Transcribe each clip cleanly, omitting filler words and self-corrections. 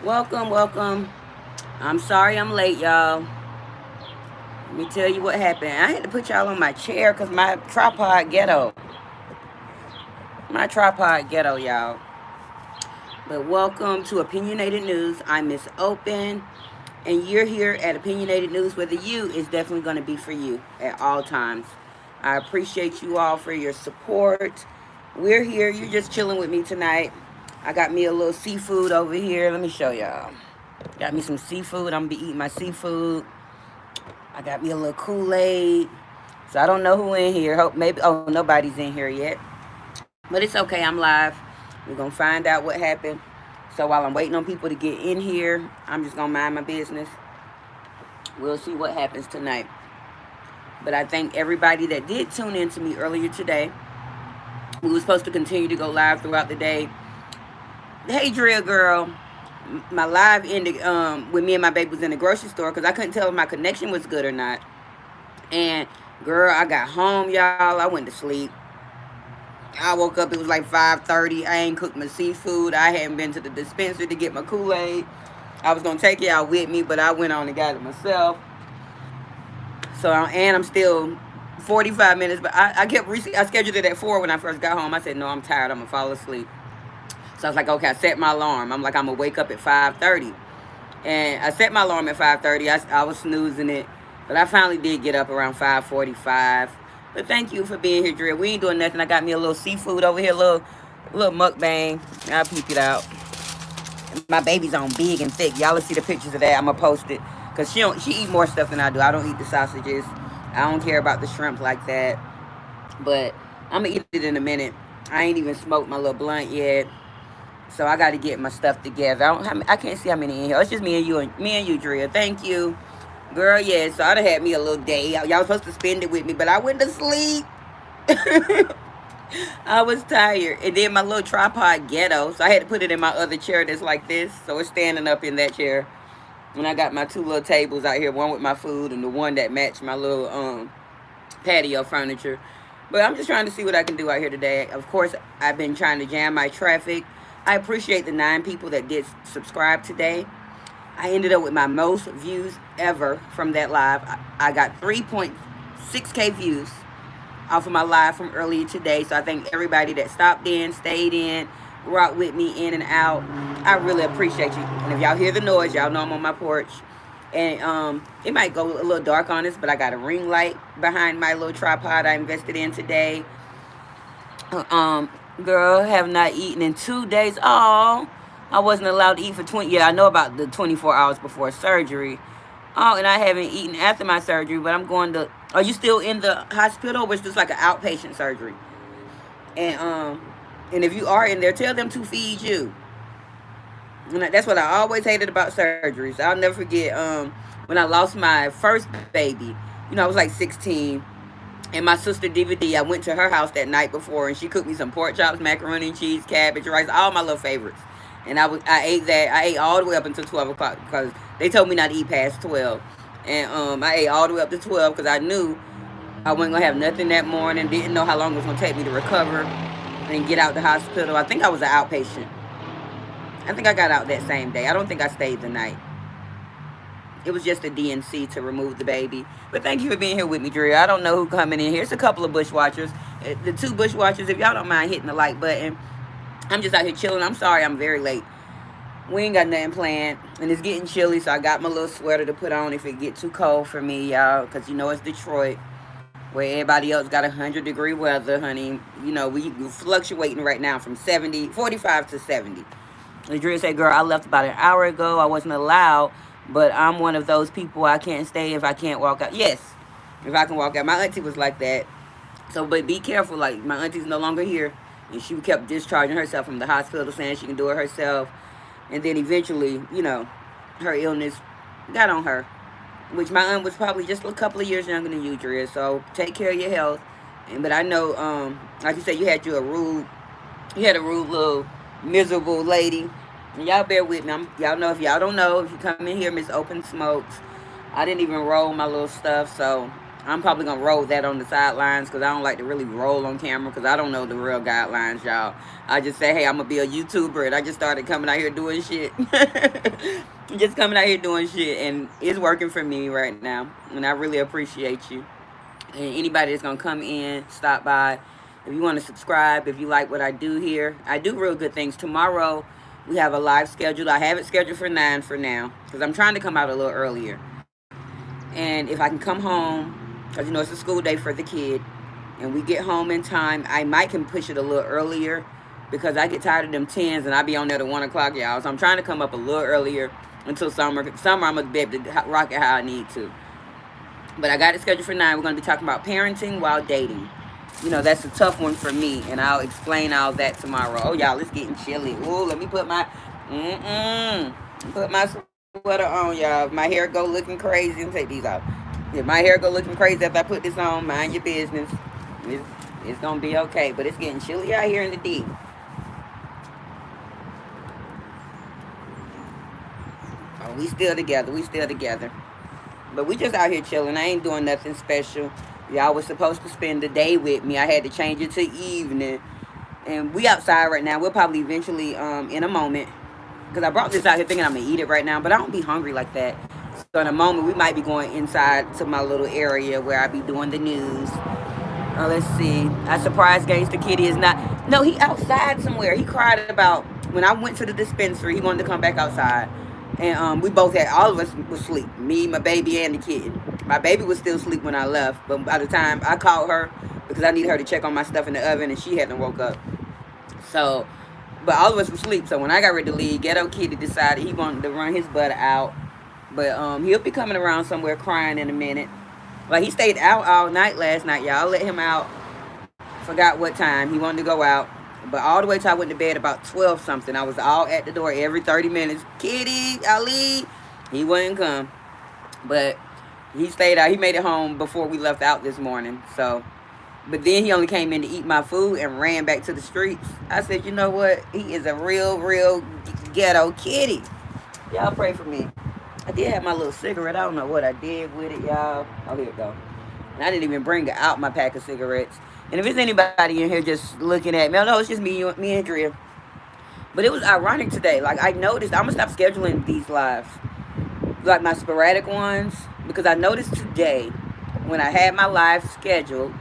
Welcome, welcome. I'm sorry I'm late, y'all. Let me tell you what happened. I had to put y'all on my chair because my tripod ghetto. My tripod ghetto, y'all. But welcome to Opinionated News. I'm Miss Open, and you're here at Opinionated News where the you is definitely going to be for you at all times. I appreciate you all for your support. We're here. You're just chilling with me tonight. I got me a little seafood over here. Let me show y'all. Got me some seafood. I'm gonna be eating my seafood. I got me a little Kool-Aid. So I don't know who in here. Hope maybe nobody's in here yet. But it's okay, I'm live. We're gonna find out what happened. So while I'm waiting on people to get in here, I'm just gonna mind my business. We'll see what happens tonight. But I thank everybody that did tune in to me earlier today. We were supposed to continue to go live throughout the day. Hey Drill Girl, my live ended when me and my baby was in the grocery store because I couldn't tell if my connection was good or not. And girl, I got home, y'all. I went to sleep. I woke up. It was like 5:30. I ain't cooked my seafood. I hadn't been to the dispensary to get my Kool-Aid. I was gonna take it out with me, but I went on and got it myself. So and I'm still 45 minutes, but I scheduled it at 4 when I first got home. I said no, I'm tired. I'm gonna fall asleep. So I was like, okay, I set my alarm. I'm like, I'm gonna wake up at 5:30. And I set my alarm at 5:30. I was snoozing it. But I finally did get up around 5:45. But thank you for being here, Dre. We ain't doing nothing. I got me a little seafood over here, little mukbang. I'll peep it out. My baby's on big and thick. Y'all will see the pictures of that. I'm gonna post it. Cause she eat more stuff than I do. I don't eat the sausages. I don't care about the shrimp like that. But I'm gonna eat it in a minute. I ain't even smoked my little blunt yet. So I got to get my stuff together. I can't see how many in here. It's just me and you, Drea. Thank you, girl. Yeah. So I done had me a little day. Y'all supposed to spend it with me, but I went to sleep. I was tired, and then my little tripod ghetto, so I had to put it in my other chair that's like this. So it's standing up in that chair. And I got my two little tables out here, one with my food and the one that matched my little patio furniture. But I'm just trying to see what I can do out here today. Of course, I've been trying to jam my traffic. I appreciate the 9 people that did subscribe today. I ended up with my most views ever from that live. I got 3.6K views off of my live from earlier today. So I thank everybody that stopped in, stayed in, rocked with me in and out. I really appreciate you. And if y'all hear the noise, y'all know I'm on my porch. And it might go a little dark on us, but I got a ring light behind my little tripod I invested in today. Um, Girl, have not eaten in 2 days. Oh, I wasn't allowed to eat for 20. Yeah, I know about the 24 hours before surgery. Oh, and I haven't eaten after my surgery, but I'm going to. Are you still in the hospital, or is this like an outpatient surgery? And and if you are in there, tell them to feed you. And that's what I always hated about surgeries. I'll never forget when I lost my first baby. I was like 16, and my sister DVD, I went to her house that night before, and she cooked me some pork chops, macaroni and cheese, cabbage, rice, all my little favorites. And I ate that. I ate all the way up until 12 o'clock because they told me not to eat past 12. And I ate all the way up to 12 because I knew I wasn't gonna have nothing that morning. Didn't know how long it was gonna take me to recover and get out the hospital. I think I was an outpatient. I think I got out that same day. I don't think I stayed the night. It was just a DNC to remove the baby. But thank you for being here with me, Drew. I don't know who coming in here. It's a couple of bush watchers. The two bush watchers, if y'all don't mind hitting the like button. I'm just out here chilling. I'm sorry I'm very late. We ain't got nothing planned. And it's getting chilly, so I got my little sweater to put on if it get too cold for me, y'all. Because it's Detroit, where everybody else got 100-degree weather, honey. We fluctuating right now from 45 to 70. Adria said, girl, I left about an hour ago. I wasn't allowed, but I'm one of those people. I can't stay if I can't walk out. Yes, if I can walk out. My auntie was like that. So, but be careful. Like, my auntie's no longer here. And she kept discharging herself from the hospital, saying she can do it herself. And then eventually, her illness got on her. Which my aunt was probably just a couple of years younger than you, Drea. So, take care of your health. But I know, like you said, you had a rude little miserable lady. And y'all bear with me. Y'all know, if y'all don't know, if you come in here, Miss Open Smokes, I didn't even roll my little stuff, so I'm probably gonna roll that on the sidelines because I don't like to really roll on camera because I don't know the real guidelines, y'all. I just say, hey, I'm gonna be a YouTuber, and I just started coming out here doing shit. Just coming out here doing shit, and it's working for me right now. And I really appreciate you. And anybody that's gonna come in, stop by. If you want to subscribe, if you like what I do here, I do real good things. Tomorrow we have a live schedule. I have it scheduled for 9 for now because I'm trying to come out a little earlier. And if I can come home, because you know it's a school day for the kid, and we get home in time, I might can push it a little earlier because I get tired of them 10s and I be on there to 1 o'clock, y'all. So I'm trying to come up a little earlier until summer. Summer I'm gonna be able to rock it how I need to. But I got it scheduled for 9. We're going to be talking about parenting while dating. You know, that's a tough one for me. And I'll explain all that tomorrow. Oh, y'all, it's getting chilly. Ooh, let me put my... Put my sweater on, y'all. If my hair go looking crazy, and take these off. If my hair go looking crazy after I put this on, mind your business. It's going to be okay. But it's getting chilly out here in the D. Oh, we still together. We still together. But we just out here chilling. I ain't doing nothing special. Y'all was supposed to spend the day with me. I had to change it to evening. And we outside right now. We'll probably eventually, in a moment. Because I brought this out here thinking I'm going to eat it right now. But I don't be hungry like that. So in a moment, we might be going inside to my little area where I be doing the news. Let's see. I surprised Gangsta Kitty is not... No, he outside somewhere. He cried about... When I went to the dispensary, he wanted to come back outside. And we both had, all of us was asleep. Me, my baby, and the kid. My baby was still asleep when I left. But by the time I called her, because I needed her to check on my stuff in the oven, and she hadn't woke up. So, but all of us were asleep. So when I got ready to leave, Ghetto Kitty decided he wanted to run his butt out. But he'll be coming around somewhere crying in a minute. Like, he stayed out all night last night, y'all. I let him out. Forgot what time. He wanted to go out. But all the way till I went to bed about 12 something. I was all at the door every 30 minutes. Kitty, Ali. He wouldn't come. But he stayed out. He made it home before we left out this morning. So, but then he only came in to eat my food and ran back to the streets. I said, you know what? He is a real ghetto kitty. Y'all pray for me. I did have my little cigarette. I don't know what I did with it, y'all. Oh, here it go. And I didn't even bring out my pack of cigarettes. And if there's anybody in here just looking at me, no, it's just me and Drea. But it was ironic today. Like, I noticed, I'm going to stop scheduling these lives. Like my sporadic ones. Because I noticed today, when I had my live scheduled,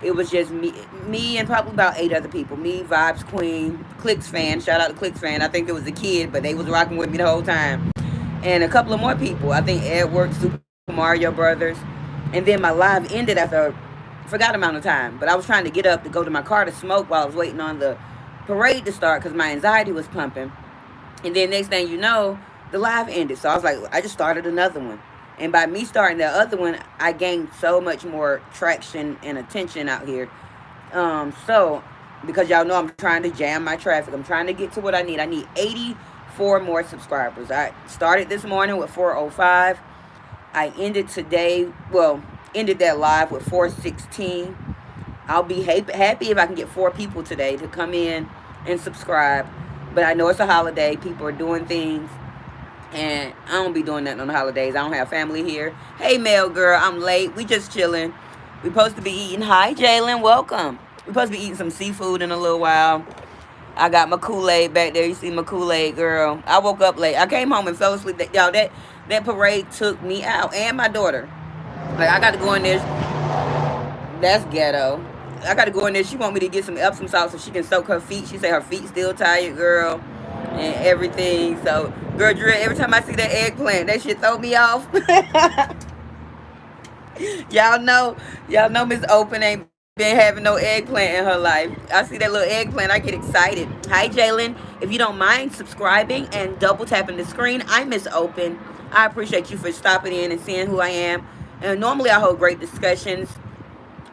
it was just me and probably about 8 other people. Me, Vibes Queen, Clicks Fan. Shout out to Clicks Fan. I think it was a kid, but they was rocking with me the whole time. And a couple of more people. I think Edward, Super Mario Brothers. And then my live ended after... forgot amount of time, but I was trying to get up to go to my car to smoke while I was waiting on the parade to start because my anxiety was pumping. And then next thing you know, the live ended. So I was like, I just started another one. And by me starting the other one, I gained so much more traction and attention out here. So, because y'all know I'm trying to jam my traffic. I'm trying to get to what I need. I need 84 more subscribers. I started this morning with 405. I ended today, ended that live with 416. I'll be happy if I can get 4 people today to come in and subscribe. But I know it's a holiday. People are doing things. And I don't be doing nothing on the holidays. I don't have family here. Hey, Mel girl, I'm late. We just chilling. We supposed to be eating. Hi, Jalen. Welcome. We supposed to be eating some seafood in a little while. I got my Kool-Aid back there. You see my Kool-Aid, girl. I woke up late. I came home and fell asleep. Y'all, that parade took me out. And my daughter. Like, I got to go in there. That's ghetto. I got to go in there. She want me to get some Epsom salt so she can soak her feet. She say her feet still tired, girl. And everything. So, girl, Drew, every time I see that eggplant, that shit throw me off. Y'all know Miss Open ain't been having no eggplant in her life. I see that little eggplant, I get excited. Hi, Jalen. If you don't mind subscribing and double tapping the screen, I'm Miss Open. I appreciate you for stopping in and seeing who I am. And normally I hold great discussions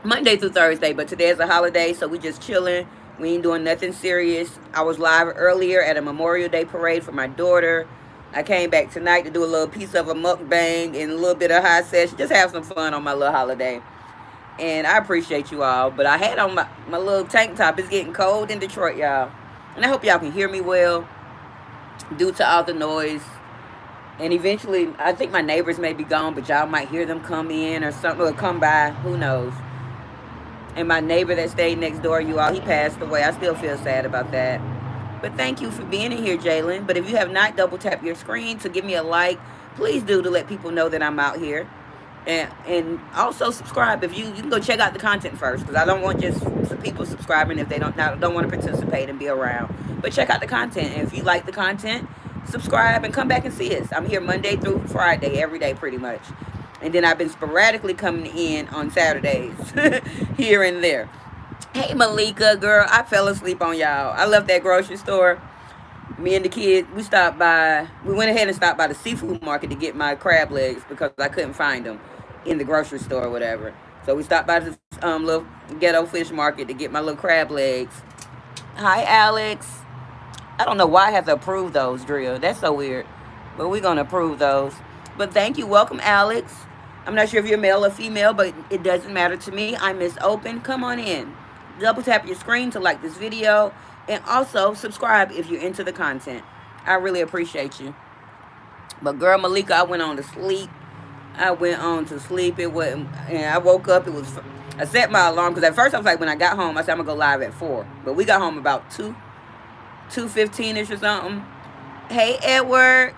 Monday through Thursday, but today is a holiday, so we just chilling. We ain't doing nothing serious. I was live earlier at a Memorial Day parade for my daughter. I came back tonight to do a little piece of a mukbang and a little bit of high session. Just have some fun on my little holiday. And I appreciate you all. But I had on my little tank top. It's getting cold in Detroit, y'all. And I hope y'all can hear me well due to all the noise. And eventually, I think my neighbors may be gone, but y'all might hear them come in or something, or come by. Who knows? And my neighbor that stayed next door, you all, he passed away. I still feel sad about that. But thank you for being in here, Jalen. But if you have not, double tap your screen to give me a like. Please do, to let people know that I'm out here. And also subscribe. If you can go check out the content first, because I don't want just people subscribing if they don't want to participate and be around. But check out the content. And if you like the content, subscribe and come back and see us. I'm here Monday through Friday, every day pretty much. And then I've been sporadically coming in on Saturdays here and there. Hey Malika, girl, I fell asleep on y'all. I left that grocery store. Me and the kid, we went ahead and stopped by the seafood market to get my crab legs because I couldn't find them in the grocery store or whatever. So we stopped by this little ghetto fish market to get my little crab legs. Hi, Alex. I don't know why I have to approve those, Drill. That's so weird. But we're going to approve those. But thank you. Welcome, Alex. I'm not sure if you're male or female, but it doesn't matter to me. I'm Miss Open. Come on in. Double tap your screen to like this video. And also subscribe if you're into the content. I really appreciate you. But girl, Malika, I went on to sleep. It wasn't, and I woke up. I set my alarm because at first I was like, when I got home, I said I'm gonna go live at 4. But we got home about 2:15ish or something. Hey, Edward.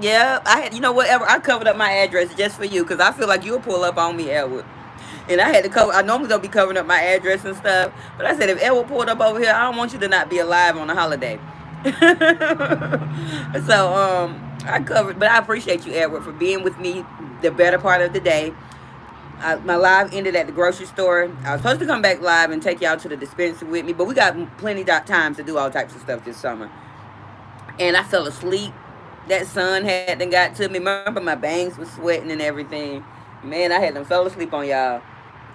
Yeah, you know whatever. I covered up my address just for you because I feel like you'll pull up on me, Edward. And I had to cover. I normally don't be covering up my address and stuff, but I said if Edward pulled up over here, I don't want you to not be alive on a holiday. So I covered, but I appreciate you, Edward, for being with me the better part of the day. My live ended at the grocery store. I was supposed to come back live and take y'all to the dispensary with me, but we got plenty of time to do all types of stuff this summer. And I fell asleep. That sun hadn't got to me. Remember, my bangs was sweating and everything. Man, I had them fell asleep on y'all.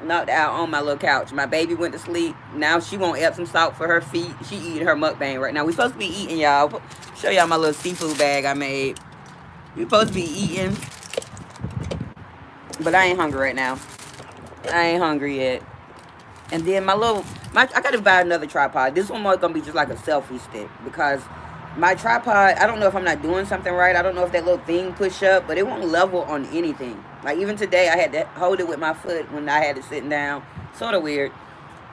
Knocked out on my little couch. My baby went to sleep. Now she want Epsom salt for her feet. She eating her mukbang right now. We supposed to be eating, y'all. Show y'all my little seafood bag I made. We supposed to be eating. But I ain't hungry right now. I ain't hungry yet. And then I gotta buy another tripod. This one was gonna be just like a selfie stick because my tripod, I don't know if I'm not doing something right. I don't know if that little thing push up, but it won't level on anything. Like even today, I had to hold it with my foot when I had it sitting down. Sort of weird.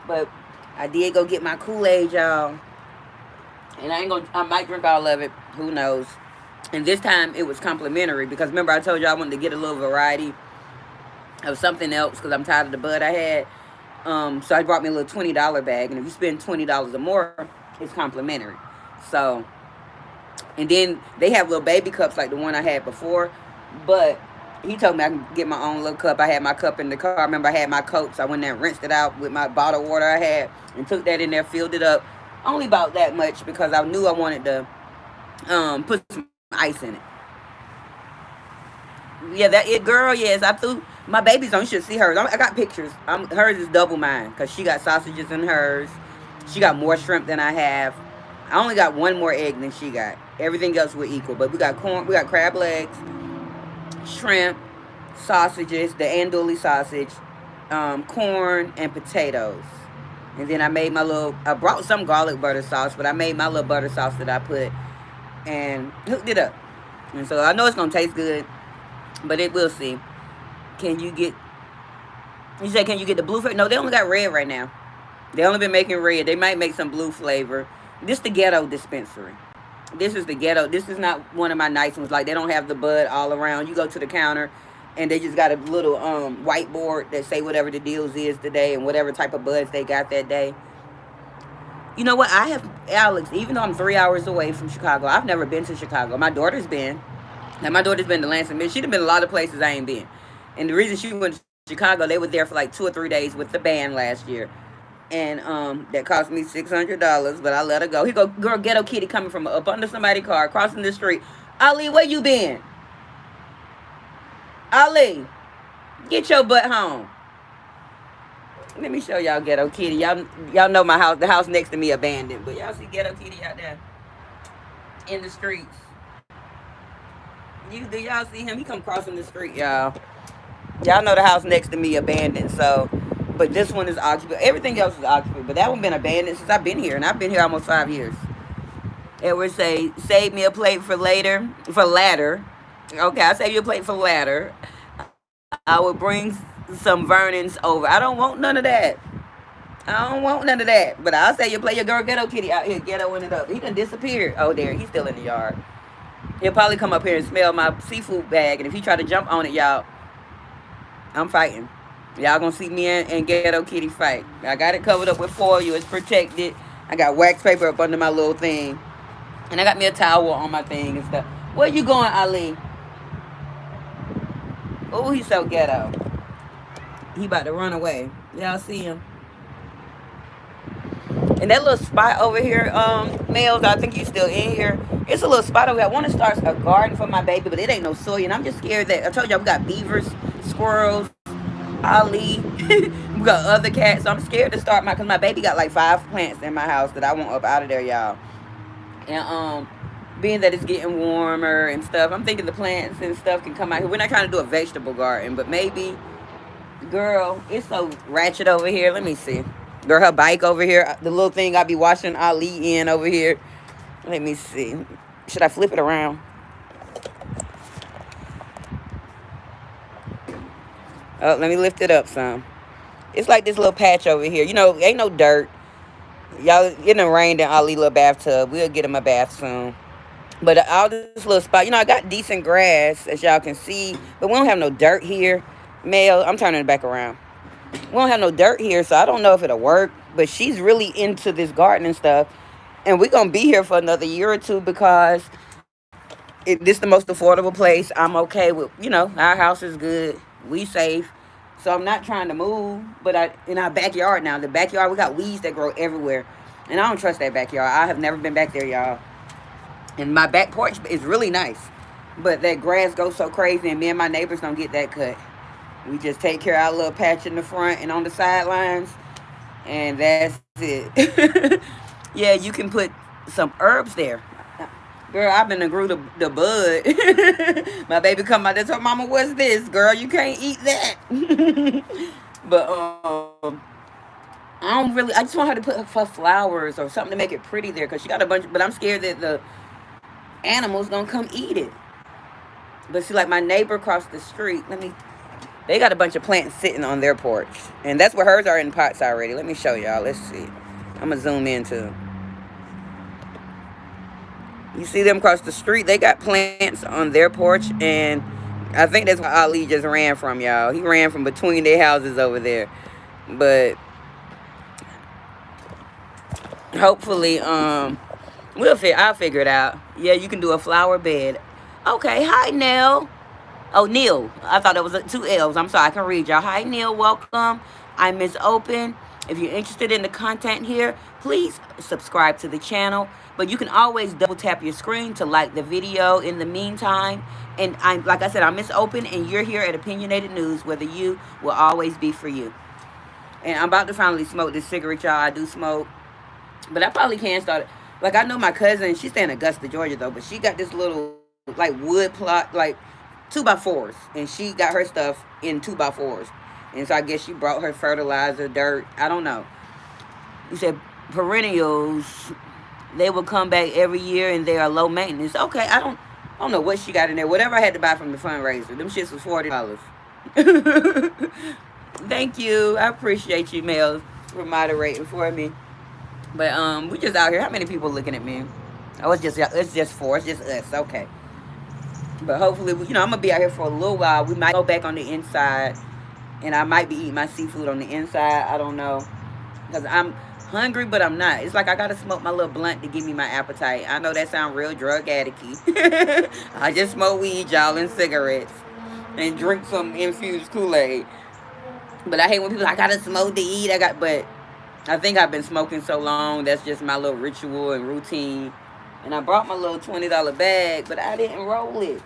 But I did go get my Kool-Aid, y'all. And I might drink all of it. Who knows? And this time it was complimentary because remember I told you I wanted to get a little variety of something else because I'm tired of the bud I had. So I brought me a little $20 bag. And if you spend $20 or more, it's complimentary. So, and then they have little baby cups like the one I had before. But he told me I can get my own little cup. I had my cup in the car. I remember I had my Coke, so I went there and rinsed it out with my bottled water I had and took that in there, filled it up. Only about that much because I knew I wanted to put some ice in it. Yeah, that it, girl. Yes, I threw my baby's on. You should see hers. I got pictures. Hers is double mine because she got sausages in hers. She got more shrimp than I have. I only got one more egg than she got. Everything else were equal. But we got corn. We got crab legs, shrimp, sausages, the andouille sausage, corn, and potatoes. And then I brought some garlic butter sauce, but I made my little butter sauce that I put and hooked it up. And so I know it's going to taste good, but we'll see. You say, can you get the blue flavor? No, they only got red right now. They only been making red. They might make some blue flavor. This the ghetto dispensary. This is the ghetto. This is not one of my nice ones. Like, they don't have the bud all around. You go to the counter, and they just got a little whiteboard that say whatever the deals is today and whatever type of buds they got that day. You know what? I have, Alex, even though I'm 3 hours away from Chicago, I've never been to Chicago. My daughter's been. And my daughter's been to Lansing. She's been a lot of places I ain't been. And the reason she went to Chicago, they were there for like 2 or 3 days with the band last year. And that cost me $600, but I let her go. He go, girl, ghetto kitty coming from up under somebody's car, crossing the street. Ali, where you been? Ali, get your butt home. Let me show y'all ghetto kitty. Y'all know my house. The house next to me abandoned, but y'all see ghetto kitty out there in the streets. Do y'all see him? He come crossing the street, y'all. Y'all know the house next to me abandoned, so. But this one is occupied. Everything else is occupied. But that one been abandoned since I've been here. And I've been here almost 5 years. Edward say, save me a plate for later. For ladder. Okay, I'll save you a plate for later. I will bring some Vernon's over. I don't want none of that. I don't want none of that. But I'll say you play your girl Ghetto Kitty out here, ghettoing it up. He done disappeared. Oh, there. He's still in the yard. He'll probably come up here and smell my seafood bag. And if he try to jump on it, y'all, I'm fighting. Y'all gonna see me and Ghetto Kitty fight. I got it covered up with foil. It's protected. I got wax paper up under my little thing. And I got me a towel on my thing and stuff. Where you going, Ali? Oh, he's so ghetto. He about to run away. Y'all see him? And that little spot over here, males, I think you still in here. It's a little spot over here. I want to start a garden for my baby, but it ain't no soil. And I'm just scared that, I told y'all we got beavers, squirrels, Ali. We got other cats. So I'm scared to start because my baby got like 5 plants in my house that I want up out of there, y'all. And being that it's getting warmer and stuff, I'm thinking the plants and stuff can come out here. We're not trying to do a vegetable garden, but maybe, girl, it's so ratchet over here. Let me see. Girl, her bike over here. The little thing I be watching Ali in over here. Let me see. Should I flip it around? Oh, let me lift it up some. It's like this little patch over here. You know, ain't no dirt. Y'all, it done rained in Ali little bathtub. We'll get him a bath soon. But all this little spot, you know, I got decent grass, as y'all can see. But we don't have no dirt here. Male, I'm turning it back around. We don't have no dirt here, so I don't know if it'll work. But she's really into this gardening stuff. And we're going to be here for another year or two because this is the most affordable place. I'm okay with, you know, our house is good. We safe. So I'm not trying to move. But in our backyard now, the backyard, we got weeds that grow everywhere. And I don't trust that backyard. I have never been back there, y'all. And my back porch is really nice. But that grass goes so crazy and me and my neighbors don't get that cut. We just take care of our little patch in the front and on the sidelines. And that's it. Yeah, you can put some herbs there. Girl, I've been to grew the bud. My baby come out there, told mama, what's this? Girl, you can't eat that. But I just want her to put her flowers or something to make it pretty there because she got a bunch, but I'm scared that the animals gonna come eat it. But see, like my neighbor across the street, they got a bunch of plants sitting on their porch. And that's where hers are in pots already. Let me show y'all. Let's see. I'm going to zoom in too. You see them across the street? They got plants on their porch. And I think that's where Ali just ran from, y'all. He ran from between their houses over there. But hopefully, I'll figure it out. Yeah, you can do a flower bed. Okay, hi, Nell. Oh, Neil. I thought it was 2 L's. I'm sorry. I can read y'all. Hi, Neil. Welcome. I'm Miss Open. If you're interested in the content here, please subscribe to the channel. But you can always double tap your screen to like the video in the meantime. And like I said, I'm Miss Open, and you're here at Opinionated News, where the you will always be for you. And I'm about to finally smoke this cigarette, y'all. I do smoke. But I probably can start it. Like, I know my cousin, she's staying in Augusta, Georgia, though. But she got this little, like, wood plot, like, 2x4s, and she got her stuff in 2x4s, and so I guess she brought her fertilizer, dirt. I don't know. You said perennials, they will come back every year, and they are low maintenance. Okay, I don't know what she got in there. Whatever I had to buy from the fundraiser, them shits was $40. Thank you. I appreciate you, Mel, for moderating for me. But we just out here. How many people looking at me? Oh, it's just 4. It's just us. Okay. But hopefully, I'm going to be out here for a little while. We might go back on the inside. And I might be eating my seafood on the inside. I don't know. Because I'm hungry, but I'm not. It's like I got to smoke my little blunt to give me my appetite. I know that sounds real drug addict-y. I just smoke weed, y'all, and cigarettes. And drink some infused Kool-Aid. But I hate when people, I got to smoke to eat. But I think I've been smoking so long. That's just my little ritual and routine. And I brought my little $20 bag, but I didn't roll it.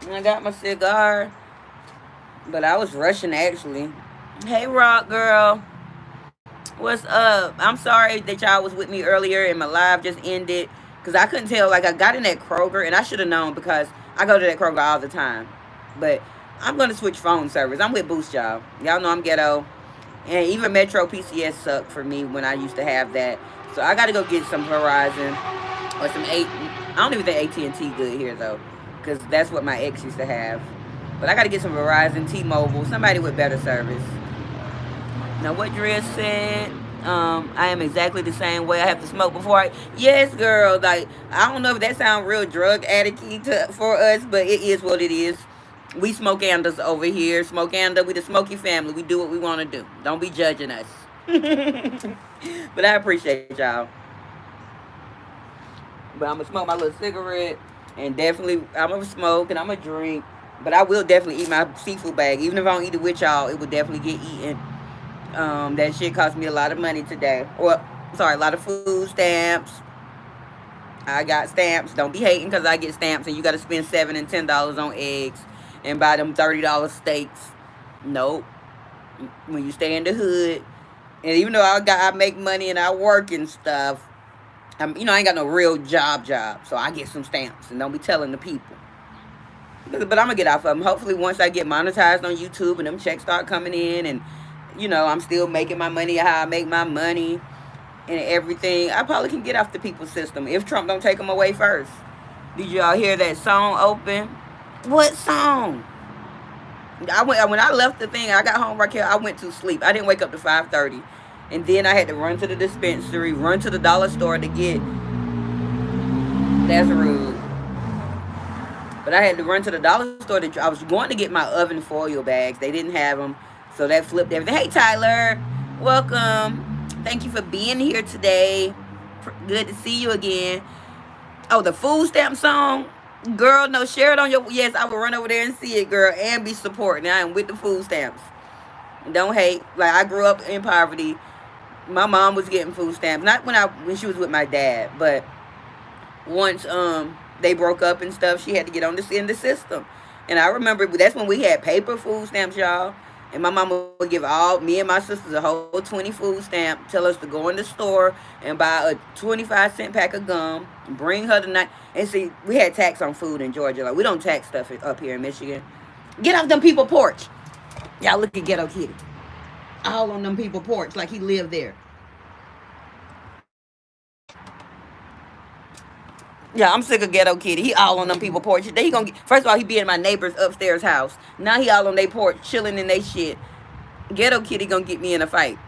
And I got my cigar, but I was rushing, actually. Hey, Rock Girl. What's up? I'm sorry that y'all was with me earlier and my live just ended because I couldn't tell. Like, I got in that Kroger, and I should have known because I go to that Kroger all the time. But I'm going to switch phone service. I'm with Boost, y'all. Y'all know I'm ghetto. And even Metro PCS sucked for me when I used to have that. So I got to go get some Verizon. Or some I don't even think AT&T good here though. because that's what my ex used to have. But I got to get some Verizon, T-Mobile, somebody with better service. Now, what Drea said, I am exactly the same way. I have to smoke before I. Yes, girl. Like, I don't know if that sounds real drug addict for us, but it is what it is. We smoke anders over here. Smoke ander. We the smoky family. We do what we want to do. Don't be judging us. But I appreciate y'all. But I'm gonna smoke my little cigarette, and definitely I'm gonna smoke and I'm gonna drink. But I will definitely eat my seafood bag, even if I don't eat it with y'all. It will definitely get eaten. That shit cost me a lot of money today. Or, sorry, a lot of food stamps. I got stamps. Don't be hating because I get stamps and you got to spend $7 and $10 on eggs and buy them $30 steaks. Nope. When you stay in the hood, and even though I make money and I work and stuff, I ain't got no real job, so I get some stamps and don't be telling the people. But I'm gonna get off of them. Hopefully, once I get monetized on YouTube and them checks start coming in, and I'm still making my money how I make my money and everything, I probably can get off the people's system if Trump don't take them away first. Did y'all hear that song open? What song? When I left the thing, I got home right here. I went to sleep. I didn't wake up to 5:30, and then I had to run to the dispensary, run to the dollar store to get. That's rude. But I had to run to the dollar store. I was going to get my oven foil bags. They didn't have them, so that flipped everything. Hey Tyler, welcome. Thank you for being here today. Good to see you again. Oh, the food stamp song. Girl, no, share it on your... Yes, I will run over there and see it, girl, and be supporting. I am with the food stamps. Don't hate. Like, I grew up in poverty. My mom was getting food stamps. Not when she was with my dad, but once they broke up and stuff, she had to get on in the system. And I remember that's when we had paper food stamps, y'all. And my mama would give me and my sisters a whole 20 food stamp, tell us to go in the store and buy a 25-cent pack of gum, bring her the night. And see, we had tax on food in Georgia. Like, we don't tax stuff up here in Michigan. Get off them people porch. Y'all look at Ghetto Kitty. All on them people porch like he lived there. Yeah, I'm sick of Ghetto Kitty. He all on them people porch. First of all, he be in my neighbor's upstairs house. Now he all on their porch, chilling in their shit. Ghetto Kitty gonna get me in a fight.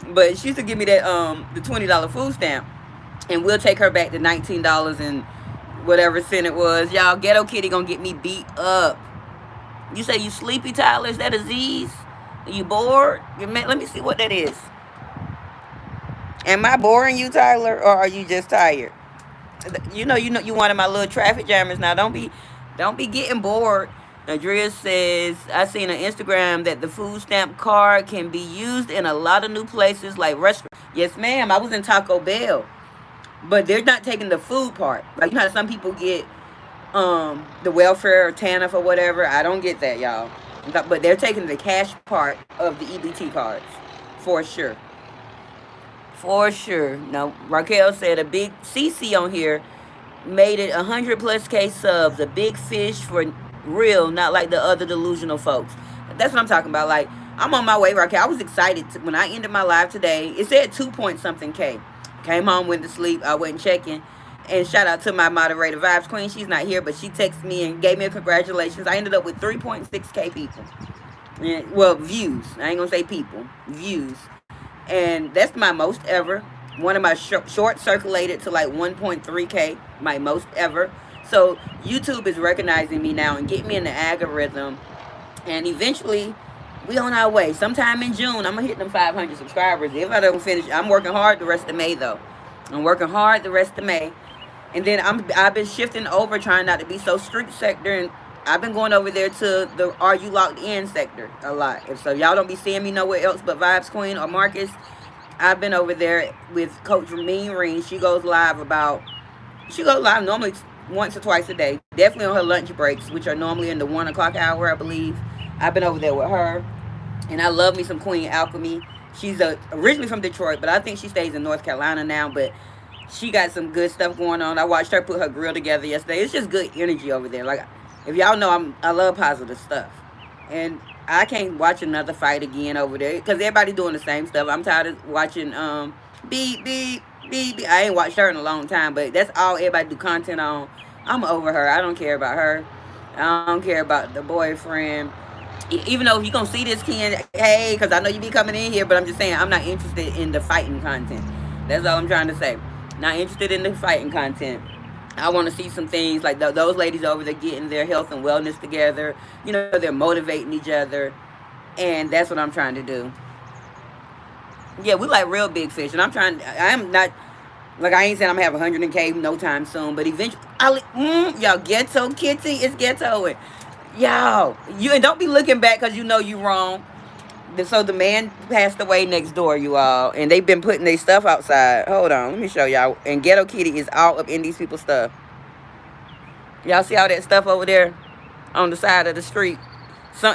But she used to give me that the $20 food stamp, and we'll take her back to $19 and whatever cent it was. Y'all, Ghetto Kitty gonna get me beat up. You say you sleepy, Tyler? Is that a Z's? Are you bored? Let me see what that is. Am I boring you, Tyler, or are you just tired? You one of my little traffic jammers now. Don't be getting bored. Andrea says, I seen on Instagram that the food stamp card can be used in a lot of new places like restaurants. Yes, ma'am. I was in Taco Bell. But they're not taking the food part. Like, how some people get the welfare or TANF or whatever. I don't get that, y'all. But they're taking the cash part of the EBT cards. For sure. For sure. Now, Raquel said a big CC on here made it 100+ K subs. A big fish for real, not like the other delusional folks. That's what I'm talking about. Like, I'm on my way, Raquel. I was excited when I ended my live today. It said 2-point-something K. Came home, went to sleep. I wasn't checking. And shout out to my moderator, Vibes Queen. She's not here, but she texted me and gave me a congratulations. I ended up with 3.6K people. Well, views. I ain't gonna say people. Views. And that's my most ever. One of my short circulated to like 1.3K, my most ever. So YouTube is recognizing me now and getting me in the algorithm. And eventually, we on our way. Sometime in June, I'm going to hit them 500 subscribers. If I don't finish, I'm working hard the rest of May, though. I'm working hard the rest of May. And then I've been shifting over, trying not to be so street sector. And I've been going over there to the Are You Locked In sector a lot. And so y'all don't be seeing me nowhere else but Vibes Queen or Marcus. I've been over there with Coach Mean Ring. She goes live normally once or twice a day. Definitely on her lunch breaks, which are normally in the 1 o'clock hour, I believe. I've been over there with her. And I love me some Queen Alchemy. She's originally from Detroit, but I think she stays in North Carolina now. But she got some good stuff going on. I watched her put her grill together yesterday. It's just good energy over there. Like, if y'all know, I love positive stuff. And I can't watch another fight again over there because everybody doing the same stuff. I'm tired of watching beep, beep, beep, beep. I ain't watched her in a long time, but that's all everybody do content on. I'm over her. I don't care about her. I don't care about the boyfriend. Even though if you gonna see this, Ken, hey, because I know you be coming in here, but I'm just saying I'm not interested in the fighting content. That's all I'm trying to say. Not interested in the fighting content. I want to see some things like those ladies over there getting their health and wellness together. You know, they're motivating each other, and that's what I'm trying to do. Yeah, we like real big fish, and I am not like I ain't saying I'm gonna have 100K no time soon, but eventually, y'all ghetto kitty is ghettoing. Y'all, you and don't be looking back because you know you wrong. So the man passed away next door, you all, and they've been putting their stuff outside. Hold on, let me show y'all. And Ghetto Kitty is all up in these people's stuff. Y'all see all that stuff over there on the side of the street?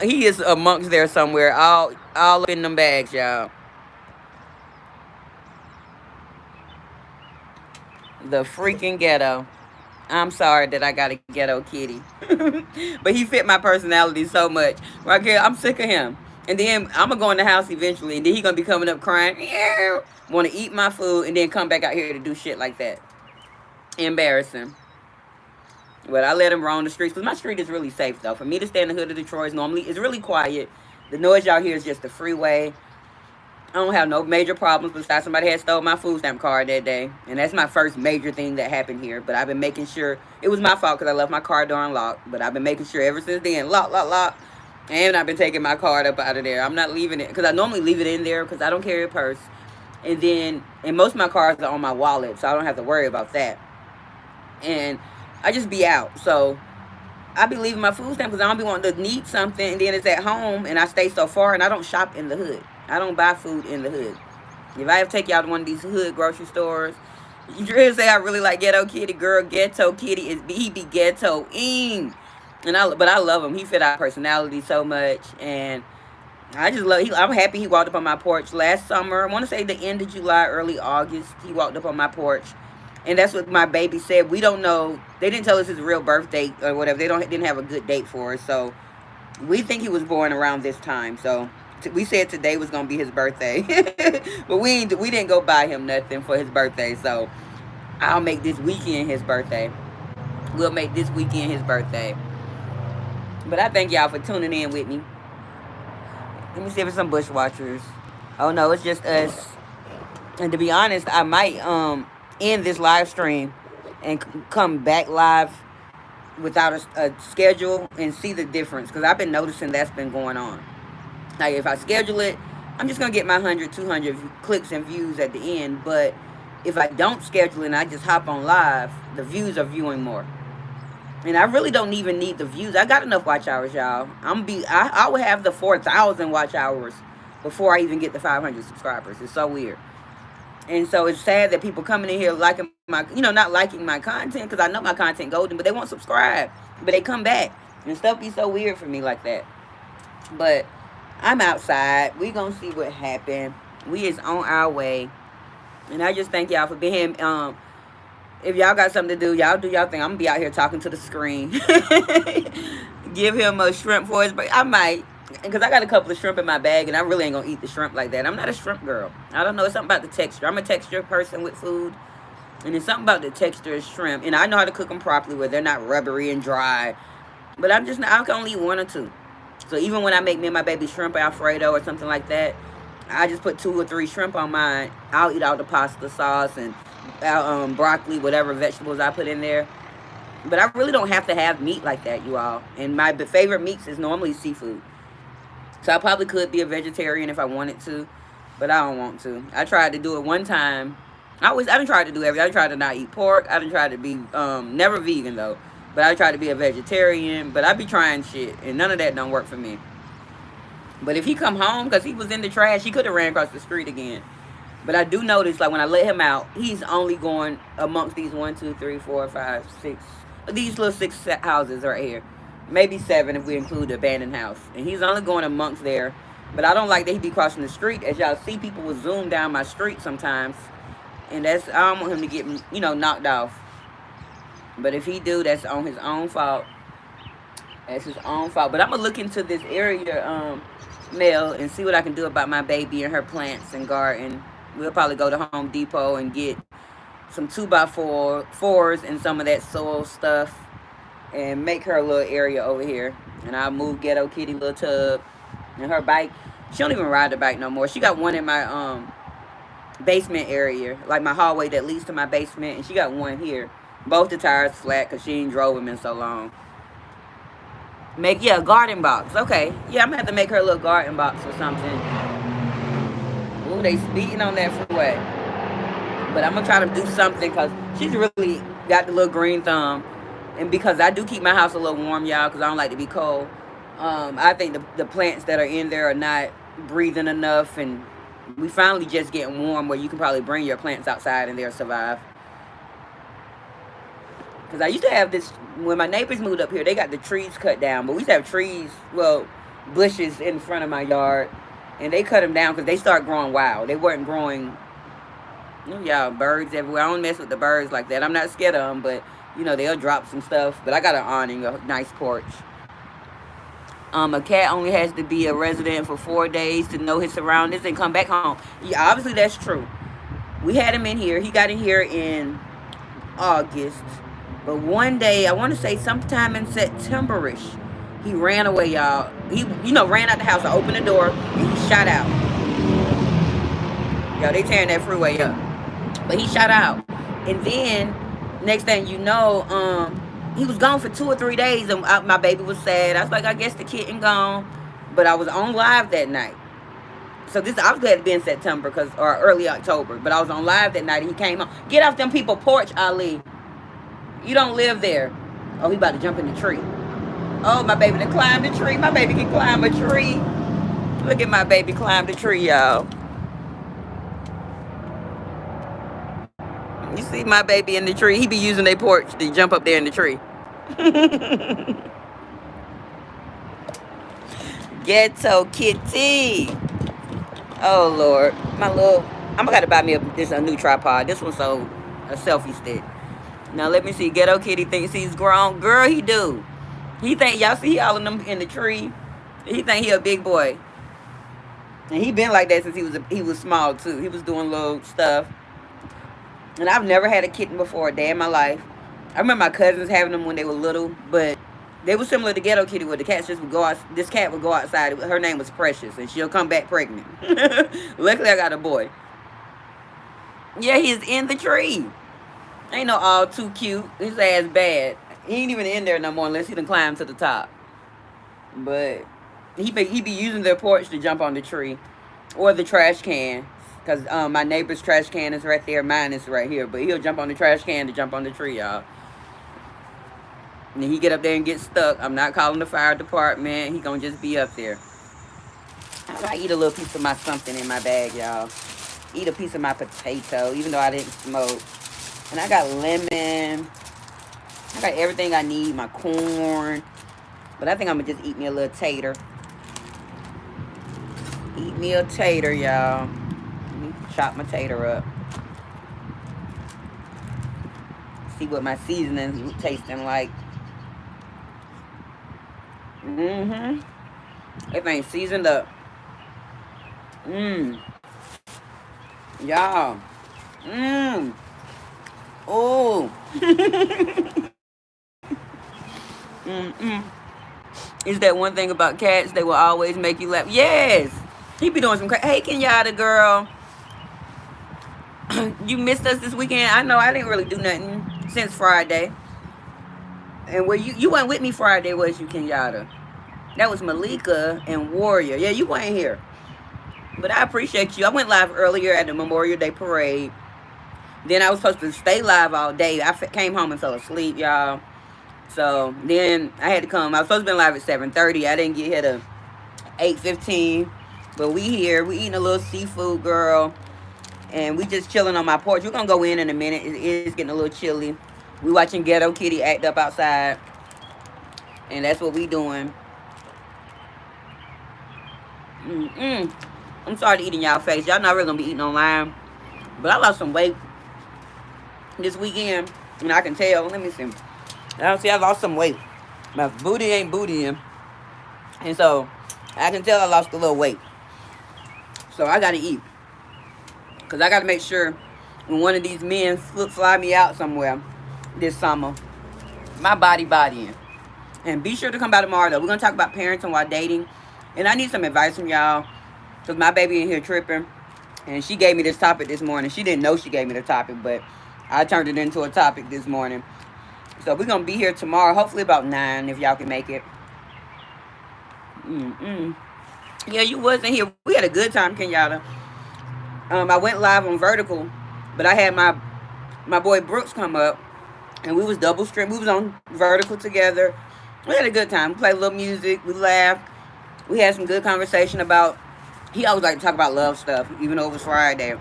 He is amongst there somewhere, all up in them bags, y'all. The freaking ghetto. I'm sorry that I got a Ghetto Kitty, but he fit my personality so much. Right here, I'm sick of him. And then I'm gonna go in the house eventually, and then he gonna be coming up crying, want to eat my food, and then come back out here to do shit like that. Embarrassing. But I let him roam the streets because my street is really safe though. For me to stay in the hood of Detroit is normally it's really quiet. The noise y'all hear is just the freeway. I don't have no major problems besides somebody had stole my food stamp card that day. And that's my first major thing that happened here. But I've been making sure, it was my fault because I left my car door unlocked. But I've been making sure ever since then, lock. And I've been taking my card up out of there. I'm not leaving it because I normally leave it in there because I don't carry a purse. And most of my cards are on my wallet, so I don't have to worry about that. And I just be out. So I be leaving my food stamp because I don't be wanting to need something, and then it's at home, and I stay so far, and I don't shop in the hood. I don't buy food in the hood. If I ever take y'all to one of these hood grocery stores, you really say I really like Ghetto Kitty, girl. Ghetto Kitty he be ghettoing, but I love him. He fit our personality so much, and I just love. I'm happy he walked up on my porch last summer. I want to say the end of July, early August. He walked up on my porch, and that's what my baby said. We don't know. They didn't tell us his real birth date or whatever. Didn't have a good date for us, so we think he was born around this time. So we said today was gonna be his birthday, but we didn't go buy him nothing for his birthday. So I'll make this weekend his birthday. We'll make this weekend his birthday. But I thank y'all for tuning in with me. Let me see if it's some bushwatchers. Oh no, it's just us. And to be honest, I might end this live stream and come back live without a schedule and see the difference because I've been noticing that's been going on. Like if I schedule it, I'm just gonna get my 100, 200 clicks and views at the end. But if I don't schedule it and I just hop on live, the views are viewing more. And I really don't even need the views. I got enough watch hours, y'all. I will have the 4,000 watch hours before I even get the 500 subscribers. It's so weird. And so it's sad that people coming in here liking not liking my content because I know my content golden, but they won't subscribe. But they come back. And stuff be so weird for me like that. But I'm outside. We gonna see what happened. We is on our way. And I just thank y'all for being here. If y'all got something to do, y'all do y'all thing. I'm gonna be out here talking to the screen. Give him a shrimp for his birthday. I might, because I got a couple of shrimp in my bag, and I really ain't gonna eat the shrimp like that. I'm not a shrimp girl. I don't know. It's something about the texture. I'm a texture person with food, and it's something about the texture of shrimp. And I know how to cook them properly, where they're not rubbery and dry. But I'm just not. I can only eat one or two. So even when I make me and my baby shrimp Alfredo or something like that, I just put 2 or 3 shrimp on mine. I'll eat all the pasta sauce and broccoli, whatever vegetables I put in there. But I really don't have to have meat like that, you all. And my favorite meats is normally seafood. So I probably could be a vegetarian if I wanted to, but I don't want to. I tried to do it one time. I didn't try to do everything. I tried to not eat pork. I didn't try to be never vegan though. But I tried to be a vegetarian. But I be trying shit, and none of that don't work for me. But if he come home, because he was in the trash, he could have ran across the street again. But I do notice, like, when I let him out, he's only going amongst these 1, 2, 3, 4, 5, 6, these little 6 houses right here. Maybe 7 if we include the abandoned house. And he's only going amongst there. But I don't like that he be crossing the street. As y'all see, people will zoom down my street sometimes. And I don't want him to get, knocked off. But if he do, that's on his own fault. That's his own fault. But I'm going to look into this area, Mel, and see what I can do about my baby and her plants and garden. We'll probably go to Home Depot and get some 2x4s and some of that soil stuff, and make her a little area over here. And I'll move Ghetto Kitty little tub and her bike. She don't even ride the bike no more. She got one in my basement area, like my hallway that leads to my basement, and she got one here. Both the tires flat because she ain't drove them in so long. Make, yeah, a garden box. Okay. Yeah, I'm gonna have to make her a little garden box or something. Ooh, they speeding on that freeway. But I'm gonna try to do something because she's really got the little green thumb. And because I do keep my house a little warm, y'all, because I don't like to be cold. I think the plants that are in there are not breathing enough, and we finally just getting warm where you can probably bring your plants outside and they'll survive. Because I used to have this, when my neighbors moved up here, they got the trees cut down. But we used to have trees, well, bushes in front of my yard. And they cut them down because they start growing wild. They weren't growing, y'all, birds everywhere. I don't mess with the birds like that. I'm not scared of them, but, you know, they'll drop some stuff. But I got an awning, a nice porch. A cat only has to be a resident for 4 days to know his surroundings and come back home. Yeah, obviously that's true. We had him in here. He got in here in August. But one day, I want to say sometime in September-ish, he ran away, y'all. He, ran out the house. I opened the door, and he shot out. Yo, they tearing that freeway up. But he shot out. And then, next thing you know, he was gone for 2 or 3 days, and my baby was sad. I was like, I guess the kitten gone. But I was on live that night. So I was glad to be in September, or early October. But I was on live that night, and he came home. Get off them people's porch, Ali. You don't live there. Oh, he about to jump in the tree. Oh, my baby done climbed the tree. My baby can climb a tree. Look at my baby climb the tree, y'all. You see my baby in the tree? He be using their porch to jump up there in the tree. Ghetto Kitty. Oh, Lord. I'm going to buy me a new tripod. This one's a selfie stick. Now, let me see. Ghetto Kitty thinks he's grown. Girl, he do. He think, y'all see all of them in the tree? He think he a big boy. And he been like that since he was small, too. He was doing little stuff. And I've never had a kitten before a day in my life. I remember my cousins having them when they were little, but they were similar to Ghetto Kitty, where the cats just would go out. This cat would go outside. Her name was Precious, and she'll come back pregnant. Luckily, I got a boy. Yeah, he's in the tree. Ain't no all too cute. His ass bad. He ain't even in there no more unless he done climbed to the top. But he be using their porch to jump on the tree. Or the trash can. Because my neighbor's trash can is right there. Mine is right here. But he'll jump on the trash can to jump on the tree, y'all. And then he get up there and get stuck. I'm not calling the fire department. He gonna just be up there. I eat a little piece of my something in my bag, y'all. Eat a piece of my potato, even though I didn't smoke. And I got lemon. I got everything I need. My corn. But I think I'm going to just eat me a little tater. Eat me a tater, y'all. Let me chop my tater up. See what my seasoning's tasting like. Everything seasoned up. Y'all. Oh. Is that one thing about cats? They will always make you laugh. Yes. He be doing some hey, Kenyatta, girl. You missed us this weekend. I know I didn't really do nothing since Friday. And where you went with me Friday, was you, Kenyatta? That was Malika and Warrior. Yeah, you weren't here. But I appreciate you. I went live earlier at the Memorial Day Parade. Then I was supposed to stay live all day. I came home and fell asleep, y'all. So then I had to come. I was supposed to be live at 7:30. I didn't get here to 8:15. But we here. We eating a little seafood, girl. And we just chilling on my porch. We're going to go in a minute. It is getting a little chilly. We watching Ghetto Kitty act up outside. And that's what we doing. I'm sorry to eat in y'all face. Y'all not really going to be eating online. But I lost some weight this weekend. And I can tell. Let me see. I lost some weight. My booty ain't bootying. And so, I can tell I lost a little weight. So, I got to eat. Because I got to make sure when one of these men fly me out somewhere this summer. My bodying. And be sure to come by tomorrow, though. We're going to talk about parenting while dating. And I need some advice from y'all. Because my baby in here tripping. And she gave me this topic this morning. She didn't know she gave me the topic, but I turned it into a topic this morning. So we're going to be here tomorrow. Hopefully about 9 if y'all can make it. Yeah, you wasn't here. We had a good time, Kenyatta. I went live on Vertical. But I had my boy Brooks come up. And we was double stream. We was on Vertical together. We had a good time. We played a little music. We laughed. We had some good conversation about... He always like to talk about love stuff, even though it was Friday.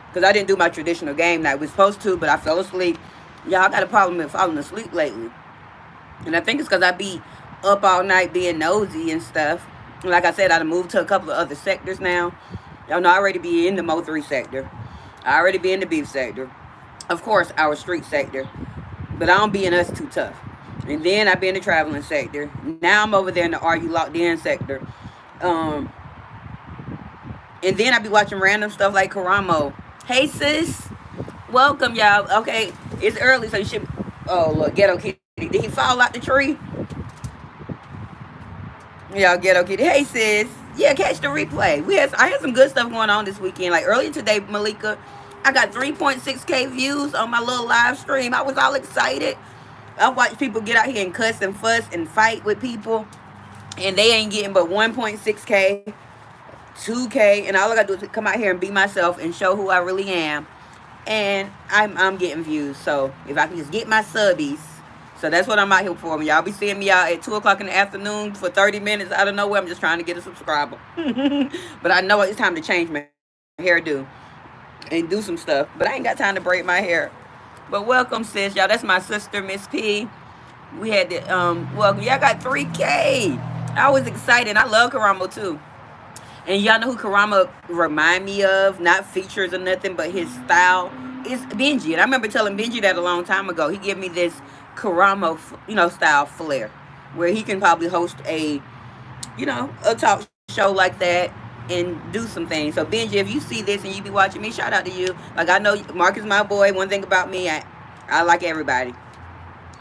Because I didn't do my traditional game night. We were supposed to, but I fell asleep. Y'all got a problem with falling asleep lately. And I think it's because I be up all night being nosy and stuff. And like I said, I done moved to a couple of other sectors now. Y'all know I already be in the Mo 3 sector. I already be in the beef sector. Of course, our street sector. But I don't be in us too tough. And then I be in the traveling sector. Now I'm over there in the Are You Locked In sector. And then I be watching random stuff like Karamo. Hey, sis. Welcome, y'all. Okay, it's early, so you should... Oh, look, Ghetto Kitty. Did he fall out the tree? Y'all, Ghetto Kitty. Hey, sis. Yeah, catch the replay. I had some good stuff going on this weekend. Like earlier today, Malika, I got 3.6K views on my little live stream. I was all excited. I watch people get out here and cuss and fuss and fight with people. And they ain't getting but 1.6K, 2K. And all I got to do is come out here and be myself and show who I really am. And I'm getting views. So if I can just get my subbies. So that's what I'm out here for. Y'all be seeing me out at 2 o'clock in the afternoon for 30 minutes out of nowhere. I'm just trying to get a subscriber. But I know it's time to change my hairdo and do some stuff. But I ain't got time to braid my hair. But welcome, sis. Y'all, that's my sister, Miss P. We had to, welcome. Y'all got 3K. I was excited. I love Karamo, too. And y'all know who Karamo remind me of? Not features or nothing, but his style is Benji. And I remember telling Benji that a long time ago. He gave me this Karamo, style flair. Where he can probably host a talk show like that and do some things. So Benji, if you see this and you be watching me, shout out to you. Like, I know Mark is my boy. One thing about me, I like everybody,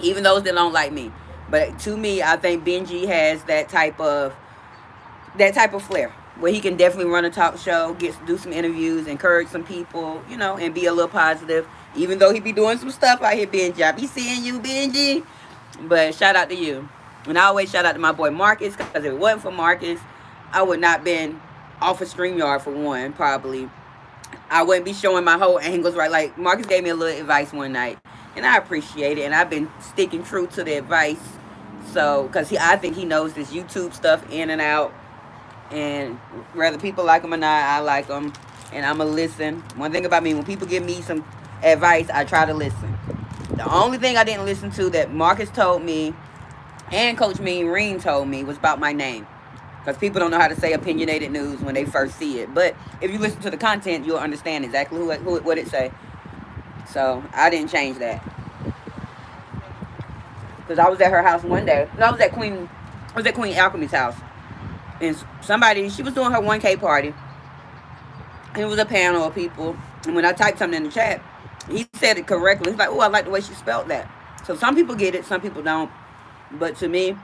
even those that don't like me. But to me, I think Benji has that type of flair where he can definitely run a talk show, do some interviews, encourage some people, and be a little positive. Even though he be doing some stuff out here, Benji. I be seeing you, Benji. But shout out to you. And I always shout out to my boy Marcus, because if it wasn't for Marcus, I would not been off of StreamYard for one, probably. I wouldn't be showing my whole angles right. Like, Marcus gave me a little advice one night, and I appreciate it, and I've been sticking true to the advice. So, because I think he knows this YouTube stuff in and out, and whether people like him or not, I like him, and I'm going to listen. One thing about me, when people give me some advice, I try to listen. The only thing I didn't listen to that Marcus told me and Coach Mean Reen told me was about my name. Because people don't know how to say opinionated news when they first see it. But if you listen to the content, you'll understand exactly what it say. So I didn't change that. Because I was at her house one day. I was at Queen Alchemy's house. And she was doing her 1K party. And it was a panel of people. And when I typed something in the chat, he said it correctly. He's like, oh, I like the way she spelled that. So some people get it, some people don't. But to me,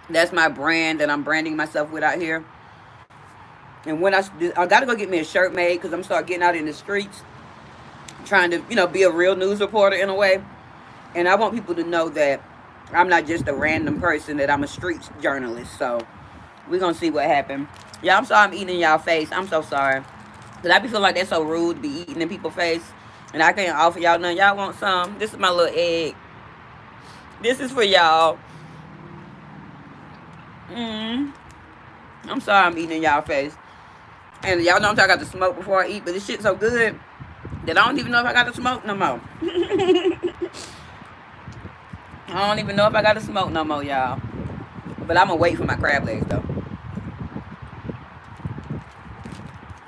that's my brand that I'm branding myself with out here. And when I got to go get me a shirt made, because I'm going to start getting out in the streets, trying to, be a real news reporter in a way. And I want people to know that I'm not just a random person, that I'm a street journalist. So we're going to see what happens. Y'all, I'm sorry I'm eating in y'all face. I'm so sorry. Because I be feeling like that's so rude to be eating in people's face. And I can't offer y'all none. Y'all want some? This is my little egg. This is for y'all. I'm sorry I'm eating in y'all face. And y'all know I got to smoke before I eat, but this shit's so good that I don't even know if I got to smoke no more. I don't even know if I got to smoke no more, y'all. But I'm going to wait for my crab legs, though.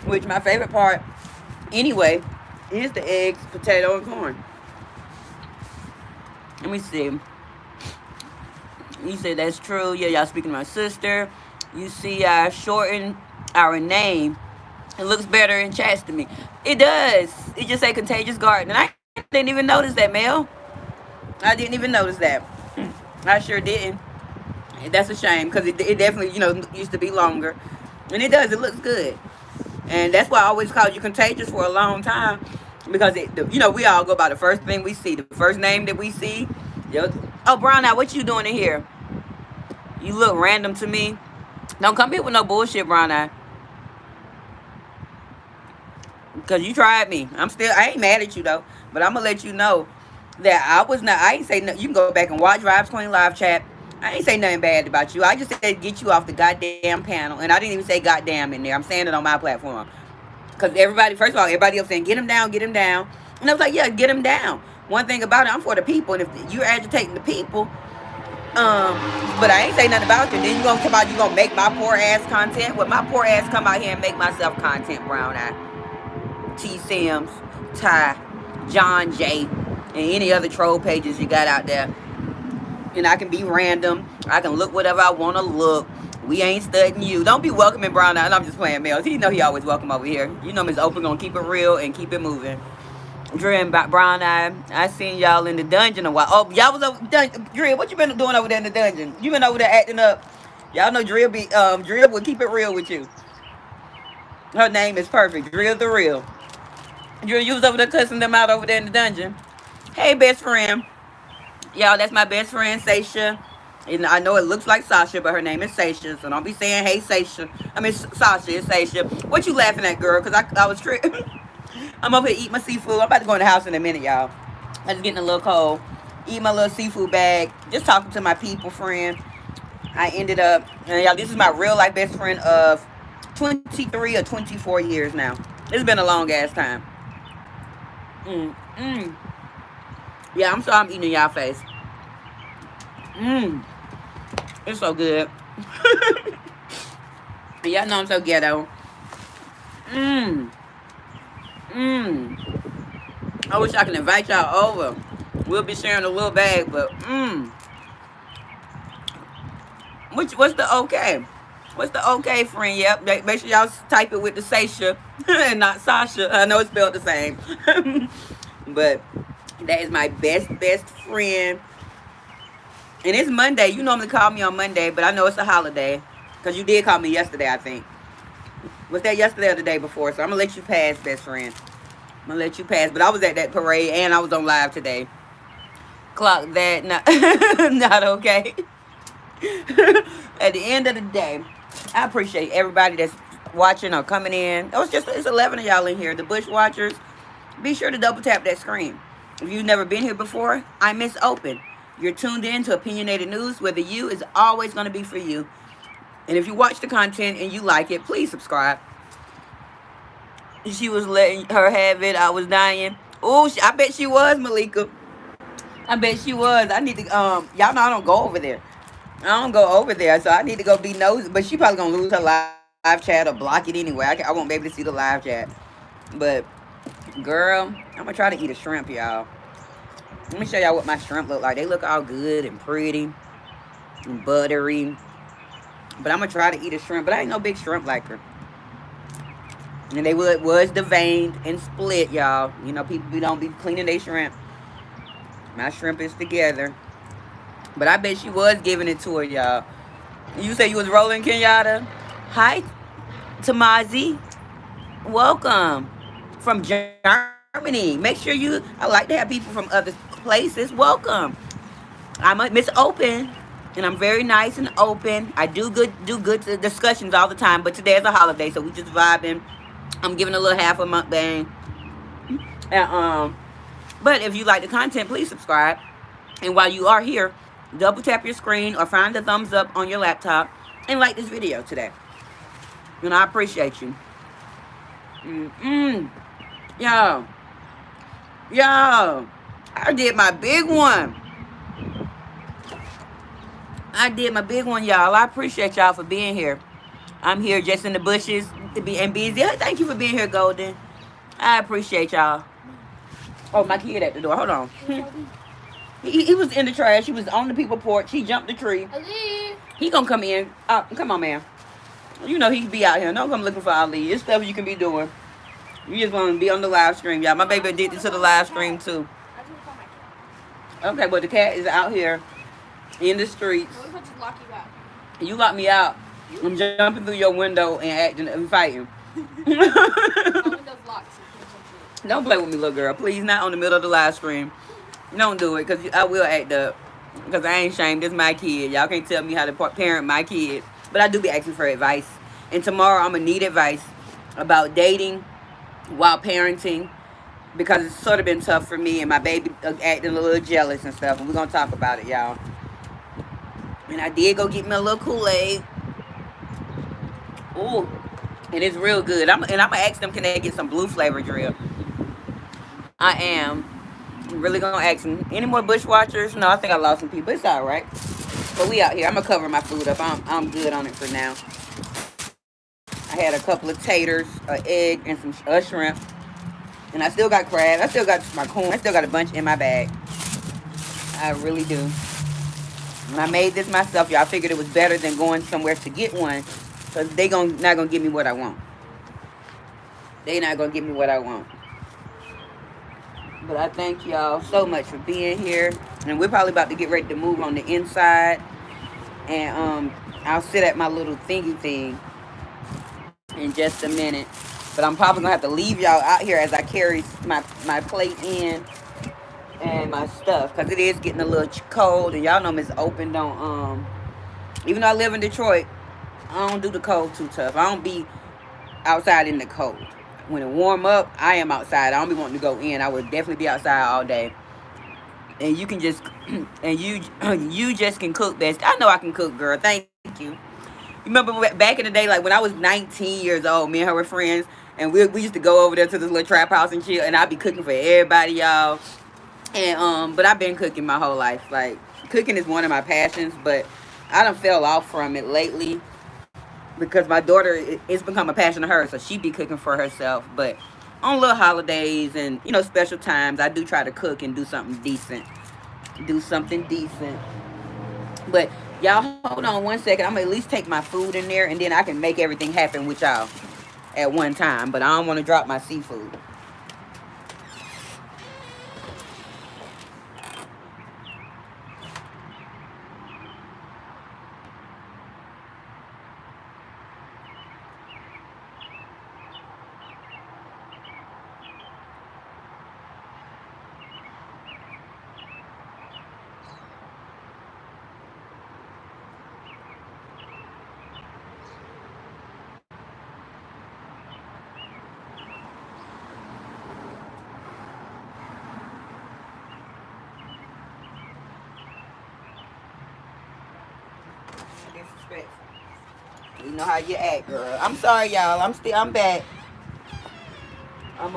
Which my favorite part, anyway, is the eggs, potato, and corn. Let me see. You said that's true. Yeah, y'all speaking to my sister. You see, I shortened our name It looks better in chats to me. It does. It just say Contagious Garden. And I didn't even notice that, Mel. I didn't even notice that. I sure didn't. And that's a shame because it definitely, used to be longer. And it does. It looks good. And that's why I always called you Contagious for a long time. Because, we all go by the first thing we see. The first name that we see. Oh, Brown Eye, what you doing in here? You look random to me. Don't come here with no bullshit, Brown Eye. Because you tried me. I ain't mad at you, though. But I'm going to let you know that I ain't say nothing. You can go back and watch Vibes Queen live chat. I ain't say nothing bad about you. I just said get you off the goddamn panel. And I didn't even say goddamn in there. I'm saying it on my platform. Because first of all, everybody else saying, get him down, get him down. And I was like, yeah, get him down. One thing about it, I'm for the people. And if you're agitating the people, but I ain't say nothing about you. Then you gonna come out, you gonna make my poor ass content. Well, my poor ass come out here and make myself content, Brown Eye. T. Sims, Ty, John J, and any other troll pages you got out there. And I can be random. I can look whatever I want to look. We ain't studying you. Don't be welcoming Brown Eye. I'm just playing Mels. He know he always welcome over here. You know Miss Open gonna keep it real and keep it moving. Dre and Brown Eye, I seen y'all in the dungeon a while. Oh, y'all was over Dre, what you been doing over there in the dungeon? You been over there acting up. Y'all know Drill will keep it real with you. Her name is perfect. Drill the real. Drill, you was over there cussing them out over there in the dungeon. Hey, best friend. Y'all, that's my best friend, Sasha. And I know it looks like Sasha, but her name is Sasha. So don't be saying, hey, Sasha. I mean, Sasha, it's Sasha. What you laughing at, girl? Because I was tripping. I'm over here eating my seafood. I'm about to go in the house in a minute, y'all. I'm just getting a little cold. Eat my little seafood bag. Just talking to my people, friend. I ended up, and y'all, this is my real life best friend of 23 or 24 years now. It's been a long ass time. Yeah, I'm sorry I'm eating in y'all face. It's so good. Y'all know I'm so ghetto. I wish I could invite y'all over. We'll be sharing a little bag, but what's the okay? What's the okay, friend? Yep, make sure y'all type it with the Sasha and not Sasha. I know it's spelled the same. But that is my best friend. And it's Monday. You normally call me on Monday, but I know it's a holiday. Because you did call me yesterday, I think. Was that yesterday or the day before? So I'm going to let you pass, best friend. I'm going to let you pass. But I was at that parade and I was on live today. Clock that. Not okay. At the end of the day, I appreciate everybody that's watching or coming in. It's 11 of y'all in here. The Bush Watchers. Be sure to double tap that screen. If you've never been here before, I'm Miss Open. You're tuned in to Opinionated News, where the you is always going to be for you. And if you watch the content and you like it, please subscribe. She was letting her have it. I was dying. Oh, I bet she was, Malika. I bet she was. I need to, y'all know I don't go over there. I don't go over there, so I need to go be nosy. But she probably going to lose her live chat or block it anyway. I won't be able to see the live chat. But, girl, I'm going to try to eat a shrimp, y'all. Let me show y'all what my shrimp look like. They look all good and pretty and buttery. But I'm going to try to eat a shrimp. But I ain't no big shrimp liker. And they was deveined and split, y'all. You know, people don't be cleaning their shrimp. My shrimp is together. But I bet she was giving it to her, y'all. You say you was rolling, Kenyatta? Hi, Tamazi. Welcome. From Germany. Make sure I like to have people from other places. Welcome. I'm a Miss Open, and I'm very nice and open. I do good discussions all the time, but today is a holiday, so we just vibing. I'm giving a little half a mukbang. And but if you like the content, please subscribe. And while you are here, double tap your screen or find the thumbs up on your laptop and like this video today. And I appreciate you. Yo, I did my big one. Y'all. I appreciate y'all for being here. I'm here just in the bushes and busy. Thank you for being here, Golden. I appreciate y'all. Oh, my kid at the door. Hold on. He was in the trash. He was on the people porch. He jumped the tree. He gonna come in. Come on, man. You know he be out here. Don't come looking for Ali. It's stuff you can be doing. You just want to be on the live stream, y'all. My baby addicted to the live stream too. Okay, but the cat is out here in the streets. You lock me out. I'm jumping through your window and acting and fighting. Don't play with me, little girl. Please, not on the middle of the live stream. Don't do it, because I will act up. Because I ain't ashamed. This is my kid. Y'all can't tell me how to parent my kid. But I do be asking for advice. And tomorrow I'm going to need advice about dating while parenting. Because it's sort of been tough for me. And my baby acting a little jealous and stuff. And we're going to talk about it, y'all. And I did go get me a little Kool-Aid. Ooh. And it's real good. I'm going to ask them, can they get some blue flavor drip? I am really going to ask them. Any more bushwatchers? No, I think I lost some people. It's all right. But we out here. I'm going to cover my food up. I'm good on it for now. I had a couple of taters, an egg, and some shrimp. And I still got crab. I still got my corn. I still got a bunch in my bag. I really do. When I made this myself, y'all figured it was better than going somewhere to get one. Because they not going to give me what I want. They not going to give me what I want. But I thank y'all so much for being here. And we're probably about to get ready to move on the inside. And I'll sit at my little thingy thing in just a minute. But I'm probably going to have to leave y'all out here as I carry my plate in and my stuff. Because it is getting a little cold. And y'all know Miss Open don't... even though I live in Detroit, I don't do the cold too tough. I don't be outside in the cold. When it warm up, I am outside. I don't be wanting to go in. I would definitely be outside all day. And you can just... and you just can cook best. I know I can cook, girl. Thank you. You remember back in the day, like when I was 19 years old, me and her were friends. And we used to go over there to this little trap house and chill. And I'd be cooking for everybody, y'all. And but I've been cooking my whole life. Like, cooking is one of my passions. But I done fell off from it lately. Because my daughter, it's become a passion of hers. So she be cooking for herself. But on little holidays and, you know, special times, I do try to cook and do something decent. But y'all hold on one second. I'm going to at least take my food in there. And then I can make everything happen with y'all at one time. But I don't want to drop my seafood. You know how you act, girl. I'm sorry, y'all. I'm back. I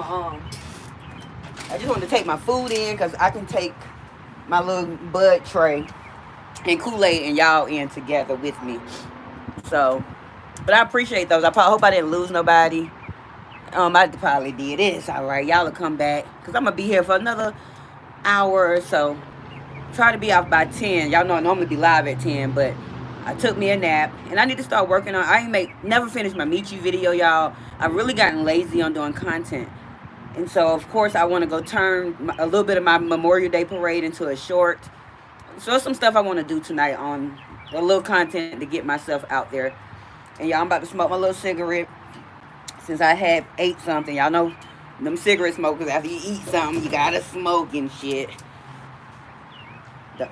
just want to take my food in because I can take my little bud tray and Kool-Aid and y'all in together with me. So, but I appreciate those. I hope I didn't lose nobody. I probably did. It's all right. Y'all will come back because I'm gonna be here for another hour or so. Try to be off by 10. Y'all know I normally be live at 10, but I took me a nap, and I need to start working on. Never finished my Michi video, y'all. I've really gotten lazy on doing content, and so of course I want to go turn a little bit of my Memorial Day parade into a short. So there's some stuff I want to do tonight on a little content to get myself out there. And y'all, I'm about to smoke my little cigarette since I had ate something. Y'all know them cigarette smokers. After you eat something, you gotta smoke and shit.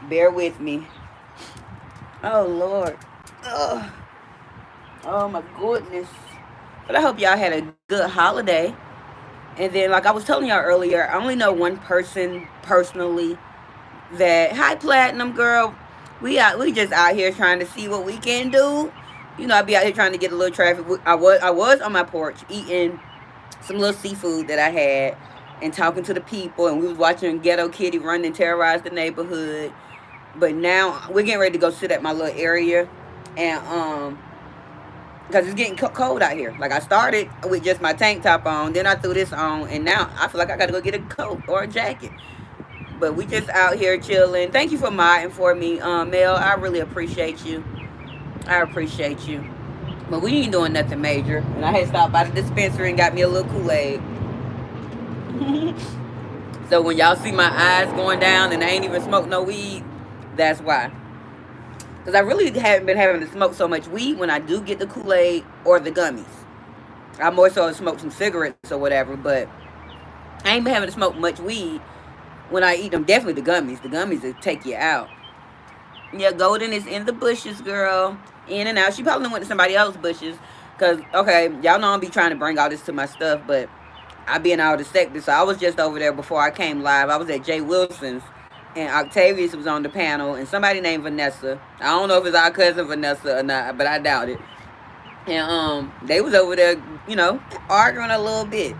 Bear with me. Oh, Lord. Ugh. Oh, my goodness. But I hope y'all had a good holiday. And then, like I was telling y'all earlier, I only know one person personally that, hi, Platinum Girl. We just out here trying to see what we can do. You know, I be out here trying to get a little traffic. I was on my porch eating some little seafood that I had and talking to the people. And we was watching Ghetto Kitty run and terrorize the neighborhood. But now we're getting ready to go sit at my little area, and because it's getting cold out here. Like, I started with just my tank top on, then I threw this on, and now I feel like I gotta go get a coat or a jacket. But we just out here chilling. Thank you for modding for me, Mel. I really appreciate you. I appreciate you. But we ain't doing nothing major. And I had stopped by the dispensary and got me a little Kool-Aid. So when y'all see my eyes going down and I ain't even smoked no weed, that's why. Because I really haven't been having to smoke so much weed when I do get the Kool-Aid or the gummies. I more so smoke some cigarettes or whatever, but I ain't been having to smoke much weed when I eat them. Definitely the gummies. The gummies will take you out. Yeah, Golden is in the bushes, girl. In and out. She probably went to somebody else's bushes. Because, okay, y'all know I'll be trying to bring all this to my stuff, but I be in all the sectors. So I was just over there before I came live. I was at Jay Wilson's, and Octavius was on the panel, and somebody named Vanessa. I don't know if it's our cousin Vanessa or not, but I doubt it. And they was over there, arguing a little bit.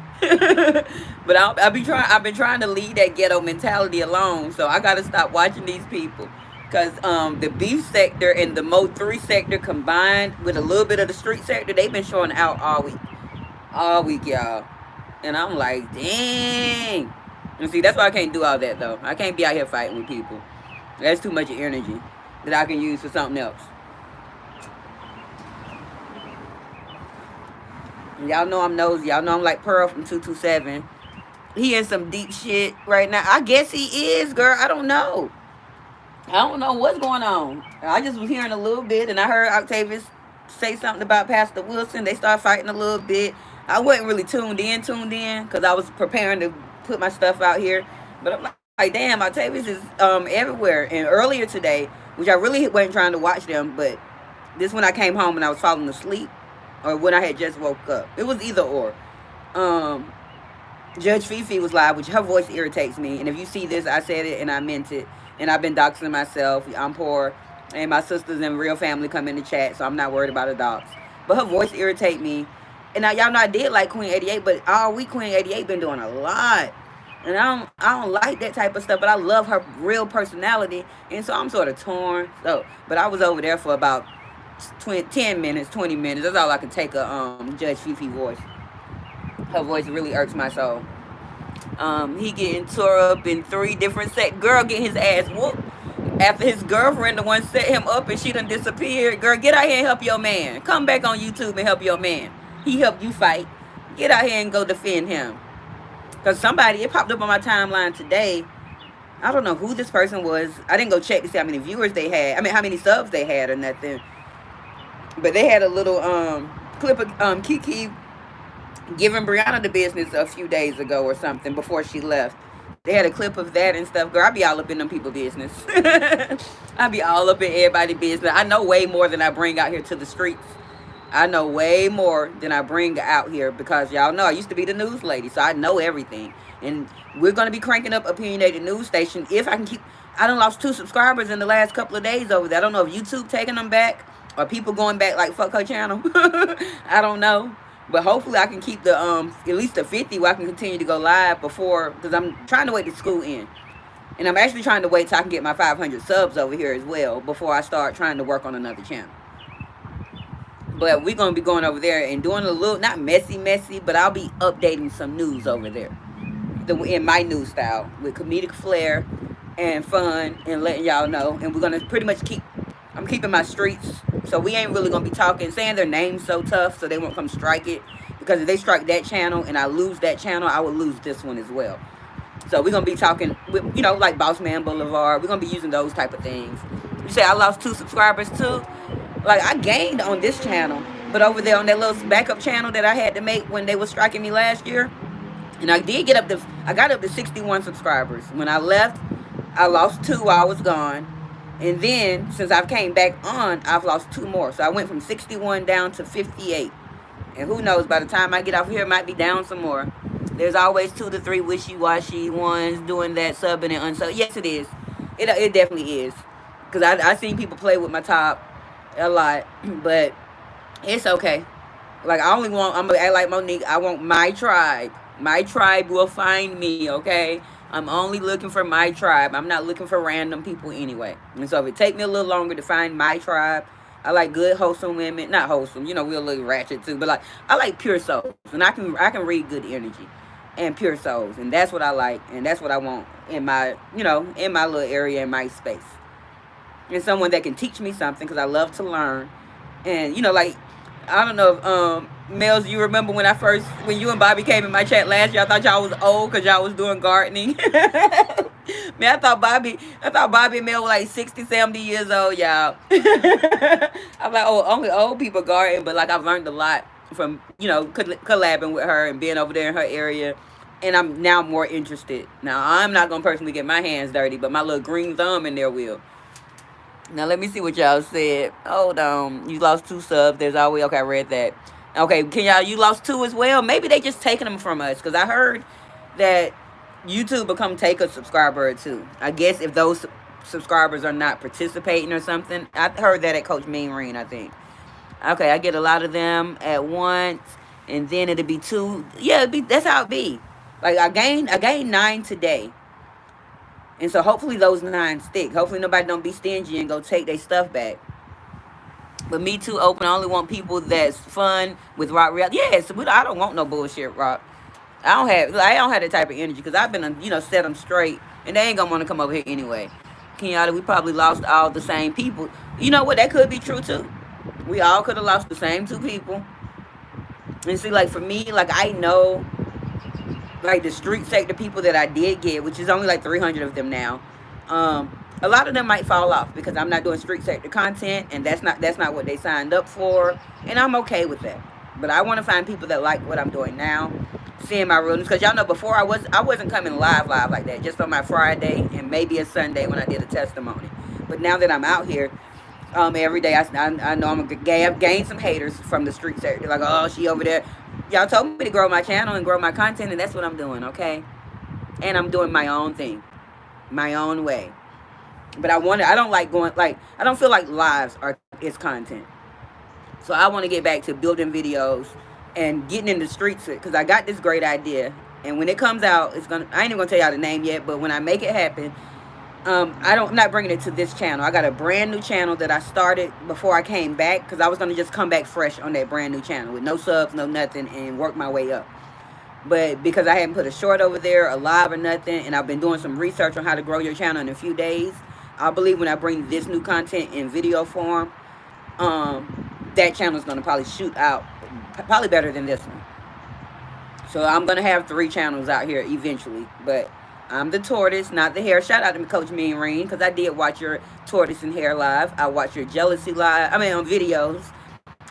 But I've been trying to leave that ghetto mentality alone. So I gotta stop watching these people. Cause the beef sector and the Mo 3 sector combined with a little bit of the street sector, they've been showing out all week. All week, y'all. And I'm like, dang. And see, that's why I can't do all that though. I can't be out here fighting with people. That's too much energy that I can use for something else. Y'all know I'm nosy. Y'all know I'm like Pearl from 227. He in some deep shit right now. I guess he is, girl. I don't know. I don't know what's going on. I just was hearing a little bit, and I heard Octavius say something about Pastor Wilson. They started fighting a little bit. I wasn't really tuned in, because I was preparing to put my stuff out here. But I'm like, damn, Octavius is everywhere. And earlier today, which I really wasn't trying to watch them, but this when I came home and I was falling asleep, or when I had just woke up. It was either or. Judge Fifi was live, which her voice irritates me. And if you see this, I said it and I meant it. And I've been doxing myself. I'm poor. And my sisters and real family come in the chat, so I'm not worried about a dox. But her voice irritates me. And now y'all know I did like Queen 88, but all week Queen 88 been doing a lot. And I don't like that type of stuff, but I love her real personality. And so I'm sort of torn. So, but I was over there for about 10 minutes, 20 minutes. That's all I can take a Judge Fifi voice. Her voice really irks my soul. He getting tore up in 3 different sets. Girl getting his ass whooped after his girlfriend, the one set him up and she done disappeared. Girl, get out here and help your man. Come back on YouTube and help your man. He helped you fight. Get out here and go defend him. Because it popped up on my timeline today. I don't know who this person was. I didn't go check to see how many viewers they had. I mean, how many subs they had or nothing. But they had a little clip of Kiki giving Brianna the business a few days ago or something before she left. They had a clip of that and stuff. Girl, I be all up in them people's business. I be all up in everybody's business. I know way more than I bring out here to the streets. I know way more than I bring out here because y'all know I used to be the news lady, so I know everything. And we're going to be cranking up Opinionated News Station if I can keep... I done lost 2 subscribers in the last couple of days over there. I don't know if YouTube taking them back or people going back like fuck her channel. I don't know. But hopefully I can keep the at least the 50 where I can continue to go live before, because I'm trying to wait to school in. And I'm actually trying to wait till I can get my 500 subs over here as well before I start trying to work on another channel. But we're going to be going over there and doing a little, not messy, but I'll be updating some news over there. In my news style with comedic flair and fun and letting y'all know. And we're going to pretty much I'm keeping my streets. So we ain't really going to be saying their names so tough so they won't come strike it. Because if they strike that channel and I lose that channel, I would lose this one as well. So we're going to be talking, with, like Boss Man Boulevard. We're going to be using those type of things. You say I lost 2 subscribers too? Like, I gained on this channel. But over there on that little backup channel that I had to make when they were striking me last year. And I got up to 61 subscribers. When I left, I lost 2 while I was gone. And then, since I've came back on, I've lost 2 more. So I went from 61 down to 58. And who knows, by the time I get off here, it might be down some more. There's always 2 to 3 wishy-washy ones doing that subbing and unsubbing. Yes, it is. It definitely is. Because I seen people play with my top a lot. But it's okay. Like, I'm going to act like Monique. I want my tribe. My tribe will find me, okay? I'm only looking for my tribe. I'm not looking for random people anyway. And so if it take me a little longer to find my tribe, I like good, wholesome women. Not wholesome, we're a little ratchet too. But like, I like pure souls. And I can read good energy and pure souls. And that's what I like. And that's what I want in my, in my little area, in my space. And someone that can teach me something because I love to learn. And, like, I don't know if Mels, you remember when you and Bobby came in my chat last year, I thought y'all was old because y'all was doing gardening. Man, I thought Bobby and Mel were like 60, 70 years old, y'all. I'm like, oh, only old people garden, but like I've learned a lot from, collabing with her and being over there in her area. And I'm now more interested. Now, I'm not going to personally get my hands dirty, but my little green thumb in there will. Now let me see what y'all said. Hold on. You lost 2 subs. There's always okay. I read that. Okay, can y'all? You lost 2 as well. Maybe they just taking them from us because I heard that YouTube become take a subscriber or 2. I guess if those subscribers are not participating or something. I heard that at Coach Mean Reen, I think. Okay, I get a lot of them at once, and then it'll be 2. Yeah, that's how it be. Like I gained 9 today. And so hopefully those 9 stick. Hopefully nobody don't be stingy and go take their stuff back. But Me Too Open, I only want people that's fun with rock reality. Yes, I don't want no bullshit rock. I don't have that type of energy because I've been set them straight, and they ain't gonna want to come over here anyway. Kenyatta, we probably lost all the same people. You know what? That could be true too. We all could have lost the same 2 people. And see, like for me, like I know like the street sector people that I did get, which is only like 300 of them now. A lot of them might fall off because I'm not doing street sector content, and that's not what they signed up for, and I'm okay with that. But I want to find people that like what I'm doing now, seeing my realness, because y'all know before I wasn't coming live like that, just on my Friday and maybe a Sunday when I did a testimony. But now that I'm out here, every day I know I'm gonna gain some haters from the street sector. Like, oh, she over there. Y'all told me to grow my channel and grow my content, and that's what I'm doing, okay? And I'm doing my own thing, my own way. But I don't like going, like, I don't feel like lives is content. So I want to get back to building videos and getting in the streets because I got this great idea. And when it comes out, I ain't even gonna tell y'all the name yet, but when I make it happen, I'm not bringing it to this channel. I got a brand new channel that I started before I came back because I was going to just come back fresh on that brand new channel with no subs, no nothing, and work my way up. But because I hadn't put a short over there, a live or nothing, and I've been doing some research on how to grow your channel in a few days, I believe when I bring this new content in video form, that channel is going to probably shoot out probably better than this one. So I'm going to have 3 channels out here eventually, but I'm the tortoise, not the hare. Shout out to Coach Mean Reen, because I did watch your tortoise and hare live. I watched your jealousy live. On videos.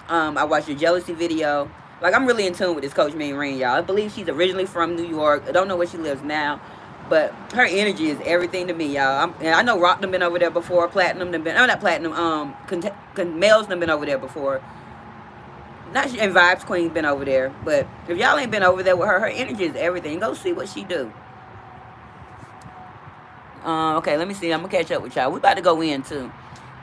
I watched your jealousy video. Like, I'm really in tune with this Coach Mean Reen, y'all. I believe she's originally from New York. I don't know where she lives now, but her energy is everything to me, y'all. And I know Rock done been over there before. Platinum done been, not Platinum, Mel's done been over there before. And Vibes Queen been over there. But if y'all ain't been over there with her energy is everything. Go see what she do. Okay, let me see. I'm going to catch up with y'all. We about to go in, too.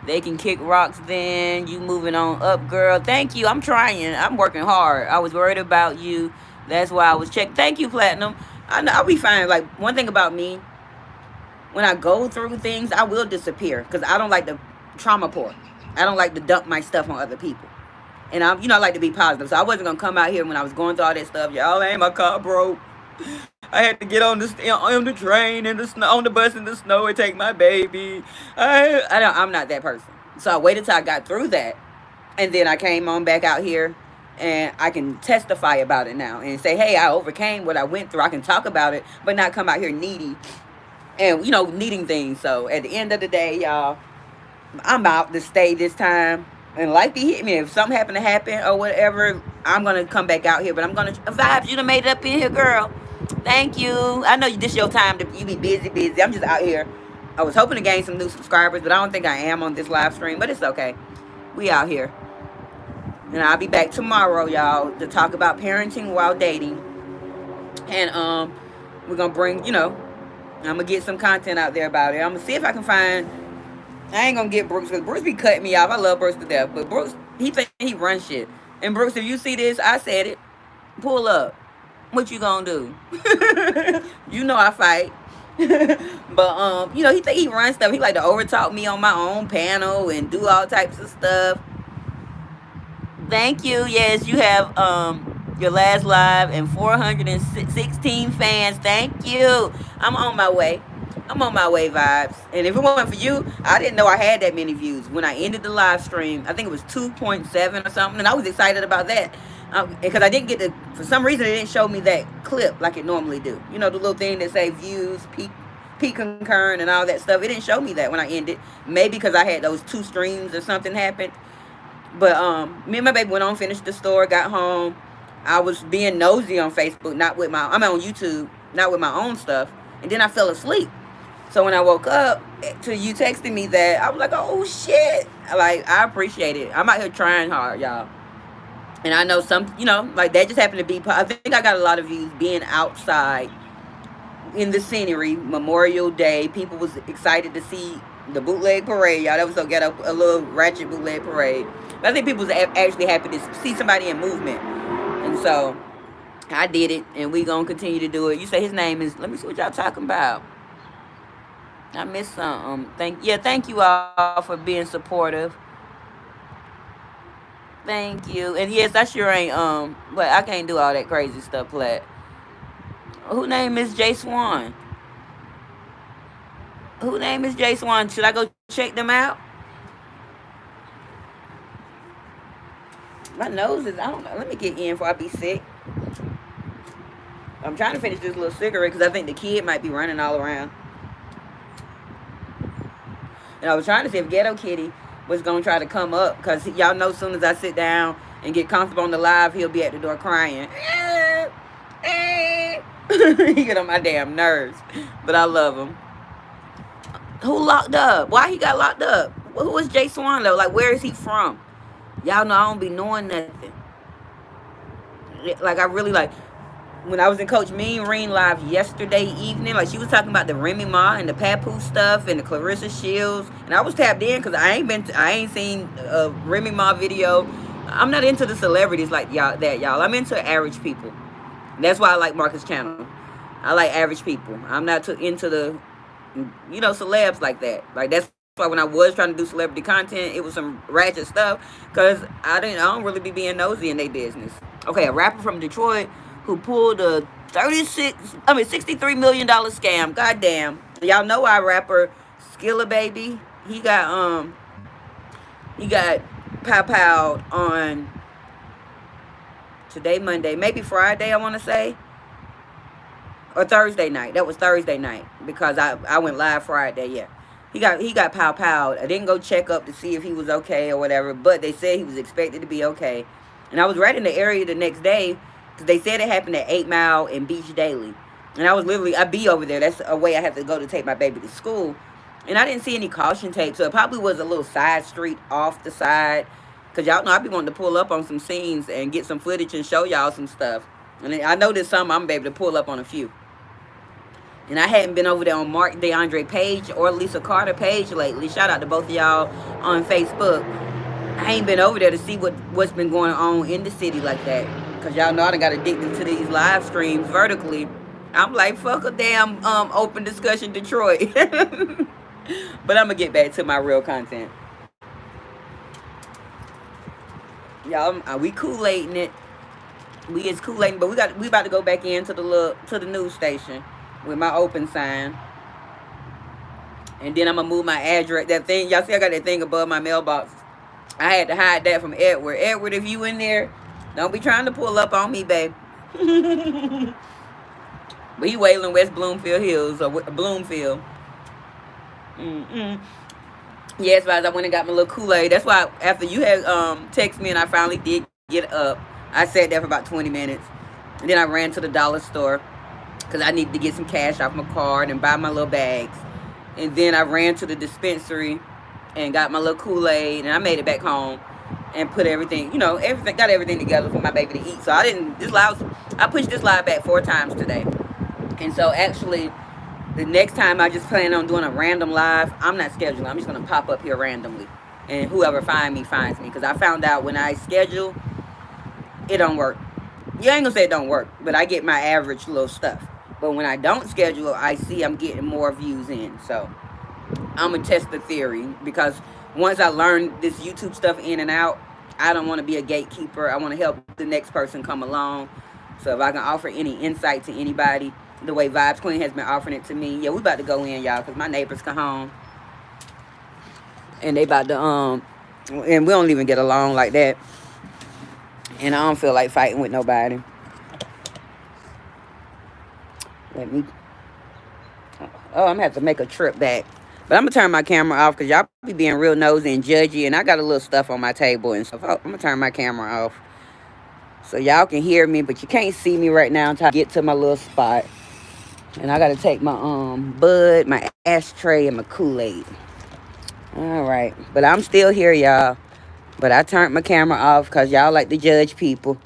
They can kick rocks then. You moving on up, girl. Thank you. I'm trying. I'm working hard. I was worried about you. That's why I was checking. Thank you, Platinum. I'll be fine. Like, one thing about me, when I go through things, I will disappear. Because I don't like to trauma pour. I don't like to dump my stuff on other people. And I like to be positive. So I wasn't going to come out here when I was going through all that stuff. Y'all, ain't my car broke. I had to get on the train in the snow, on the bus in the snow and take my baby. I'm not that person. So I waited till I got through that, and then I came on back out here, and I can testify about it now and say, hey, I overcame what I went through. I can talk about it, but not come out here needy and needing things. So at the end of the day, y'all, I'm out to stay this time. And life be hit me. If something happen to happen or whatever, I'm gonna come back out here. But I'm gonna Vibes. You done made it up in here, girl. Thank you. I know this your time to you be busy. I'm just out here. I was hoping to gain some new subscribers, but I don't think I am on this live stream. But it's okay. We out here. And I'll be back tomorrow, y'all, to talk about parenting while dating. And we're gonna bring, I'm gonna get some content out there about it. I'm gonna see if I can find. I ain't gonna get Brooks because Brooks be cutting me off. I love Brooks to death, but Brooks, he think he runs shit. And Brooks, if you see this, I said it. Pull up. What you gonna do? You know I fight. But he think he runs stuff. He like to overtalk me on my own panel and do all types of stuff. Thank you. Yes, you have your last live and 416 fans. Thank you. I'm on my way. I'm on my way, vibes. And if it wasn't for you, I didn't know I had that many views. When I ended the live stream, I think it was 2.7 or something, and I was excited about that. Because I didn't get the, for some reason, it didn't show me that clip like it normally do. You know, the little thing that say views, peak concurrent, and all that stuff. It didn't show me that when I ended. Maybe because I had those 2 streams or something happened. But me and my baby went on, finished the store, got home. I was being nosy on Facebook, not with my, I'm on YouTube, not with my own stuff. And then I fell asleep. So when I woke up to you texting me that, I was like, oh shit. Like, I appreciate it. I'm out here trying hard, y'all. And I know some, you know, like that just happened to be, I think I got a lot of views being outside in the scenery, Memorial Day. People was excited to see the bootleg parade, y'all. That was so ghetto, a little ratchet bootleg parade. But I think people was actually happy to see somebody in movement. And so I did it, and we gonna continue to do it. You say his name is, let me see what y'all talking about. I missed something. Thank you all for being supportive. Thank you. And yes, I sure ain't but I can't do all that crazy stuff, Plat. Who name is Jay Swan? Who name is Jay Swan? Should I go check them out? My nose is, I don't know. Let me get in before I be sick. I'm trying to finish this little cigarette because I think the kid might be running all around. And I was trying to see if Ghetto Kitty was going to try to come up, because y'all know as soon as I sit down and get comfortable on the live, he'll be at the door crying. He get on my damn nerves. But I love him. Who locked up? Why he got locked up? Who is Jay Swan though? Like, where is he from? Y'all know I don't be knowing nothing. Like, I really, like, when I was in Coach Mean Reen live yesterday evening, like, she was talking about the Remy Ma and the Papoose stuff and the Clarissa Shields, and I was tapped in because I ain't seen a Remy Ma video. I'm not into the celebrities like y'all. I'm into average people. That's why I like Marcus' channel. I like average people. I'm not into the, you know, celebs like that. Like, that's why when I was trying to do celebrity content, it was some ratchet stuff, because I don't really be being nosy in their business. Okay, a rapper from Detroit who pulled a $63 million scam. Goddamn. Y'all know our rapper Skilla Baby. He got pow on today, Monday, maybe Friday, I want to say, or Thursday night. That was Thursday night, because I went live Friday. Yeah, he got pow. I didn't go check up to see if he was okay or whatever, but they said he was expected to be okay. And I was right in the area the next day, because they said it happened at 8 Mile and Beach Daily. And I be over there. That's a way I have to go to take my baby to school. And I didn't see any caution tape, so it probably was a little side street off the side. Because y'all know I be wanting to pull up on some scenes and get some footage and show y'all some stuff. And I know there's some I'm going to be able to pull up on a few. And I hadn't been over there on Mark DeAndre page or Lisa Carter page lately. Shout out to both of y'all on Facebook. I ain't been over there to see what's been going on in the city like that. Because y'all know I done got addicted to these live streams vertically. I'm like, fuck a damn open discussion Detroit. But I'm going to get back to my real content. Y'all, we Kool-Aiding it. We is Kool-Aiding, but we about to go back into the news station with my open sign. And then I'm going to move my address. That thing, y'all see I got that thing above my mailbox. I had to hide that from Edward. Edward, if you in there, don't be trying to pull up on me, babe. But he wailing West Bloomfield Hills, or Bloomfield. Yes, guys, I went and got my little Kool-Aid. That's why after you had text me and I finally did get up, I sat there for about 20 minutes. And then I ran to the dollar store because I needed to get some cash off my card and buy my little bags. And then I ran to the dispensary and got my little Kool-Aid, and I made it back home and put everything, got everything together for my baby to eat. So I pushed this live back 4 times today. And so actually, the next time I just plan on doing a random live. I'm not scheduling. I'm just going to pop up here randomly. And whoever finds me. Because I found out when I schedule, it don't work. You ain't going to say it don't work, but I get my average little stuff. But when I don't schedule, I see I'm getting more views in. So I'm going to test the theory. Because once I learn this YouTube stuff in and out, I don't want to be a gatekeeper. I want to help the next person come along. So if I can offer any insight to anybody, The way Vibes Queen has been offering it to me. Yeah, we about to go in, y'all, because my neighbors come home. And they about to, and we don't even get along like that. And I don't feel like fighting with nobody. Let me, oh, I'm gonna have to make a trip back. But I'm gonna turn my camera off because y'all be being real nosy and judgy. And I got a little stuff on my table and stuff. Oh, I'm gonna turn my camera off. So y'all can hear me, but you can't see me right now until I get to my little spot. And I gotta take my bud, my ashtray, and my Kool-Aid. All right, but I'm still here, y'all. But I turned my camera off because y'all like to judge people.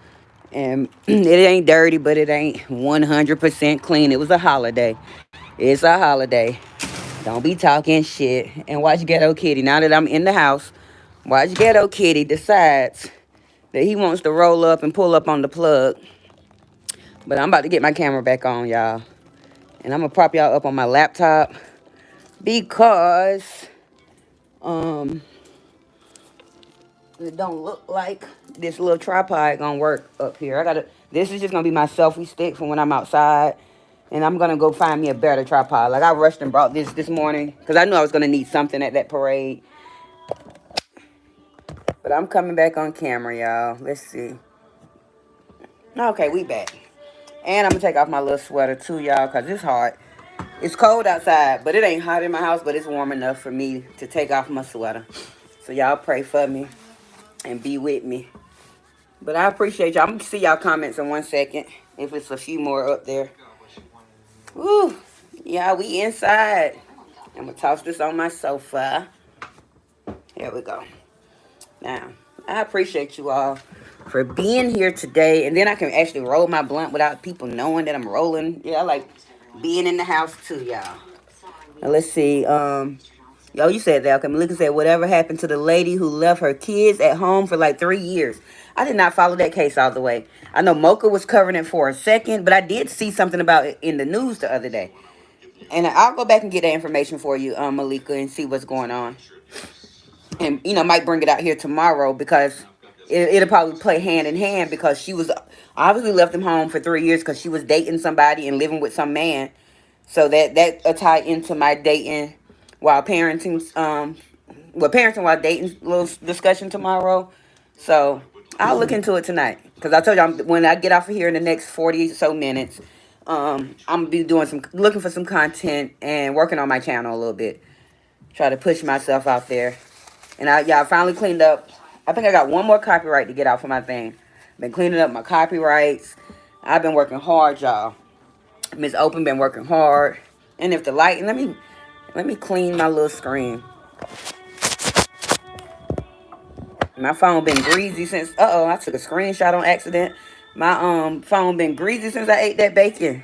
And it ain't dirty, but it ain't 100% clean. It was a holiday. It's a holiday. Don't be talking shit. And watch Ghetto Kitty. Now that I'm in the house, watch Ghetto Kitty decides that he wants to roll up and pull up on the plug. But I'm about to get my camera back on, y'all. And I'm going to prop y'all up on my laptop because it don't look like this little tripod gonna work up here. This is just gonna be my selfie stick for when I'm outside. And I'm gonna go find me a better tripod. Like I rushed and brought this morning because I knew I was gonna need something at that parade. But I'm coming back on camera, y'all. Let's see. Okay, we back. And I'm gonna take off my little sweater too, y'all, because it's hot. It's cold outside, but it ain't hot in my house, but it's warm enough for me to take off my sweater. So y'all pray for me and be with me. But I appreciate y'all. I'm going to see y'all comments in 1 second. If it's a few more up there. Woo. Yeah, we inside. I'm going to toss this on my sofa. Here we go. Now, I appreciate you all for being here today. And then I can actually roll my blunt without people knowing that I'm rolling. Yeah, I like being in the house too, y'all. Now, let's see. Yo, you said that. Okay, Malika said, whatever happened to the lady who left her kids at home for like 3 years? I did not follow that case all the way. I know Mocha was covering it for a second, but I did see something about it in the news the other day. And I'll go back and get that information for you, Malika, and see what's going on. And, might bring it out here tomorrow because it'll probably play hand in hand because she was obviously left him home for 3 years because she was dating somebody and living with some man. So that tie into my dating while parenting, parenting while dating little discussion tomorrow. So I'll look into it tonight because I told you when I get off of here in the next 40 so minutes, I'm gonna be looking for some content and working on my channel a little bit. Try to push myself out there. And I finally cleaned up. I think I got one more copyright to get out for my thing. Been cleaning up my copyrights. I've been working hard, y'all. Miss Open been working hard. And if the light, let me clean my little screen. My phone been greasy since, I took a screenshot on accident. My phone been greasy since I ate that bacon.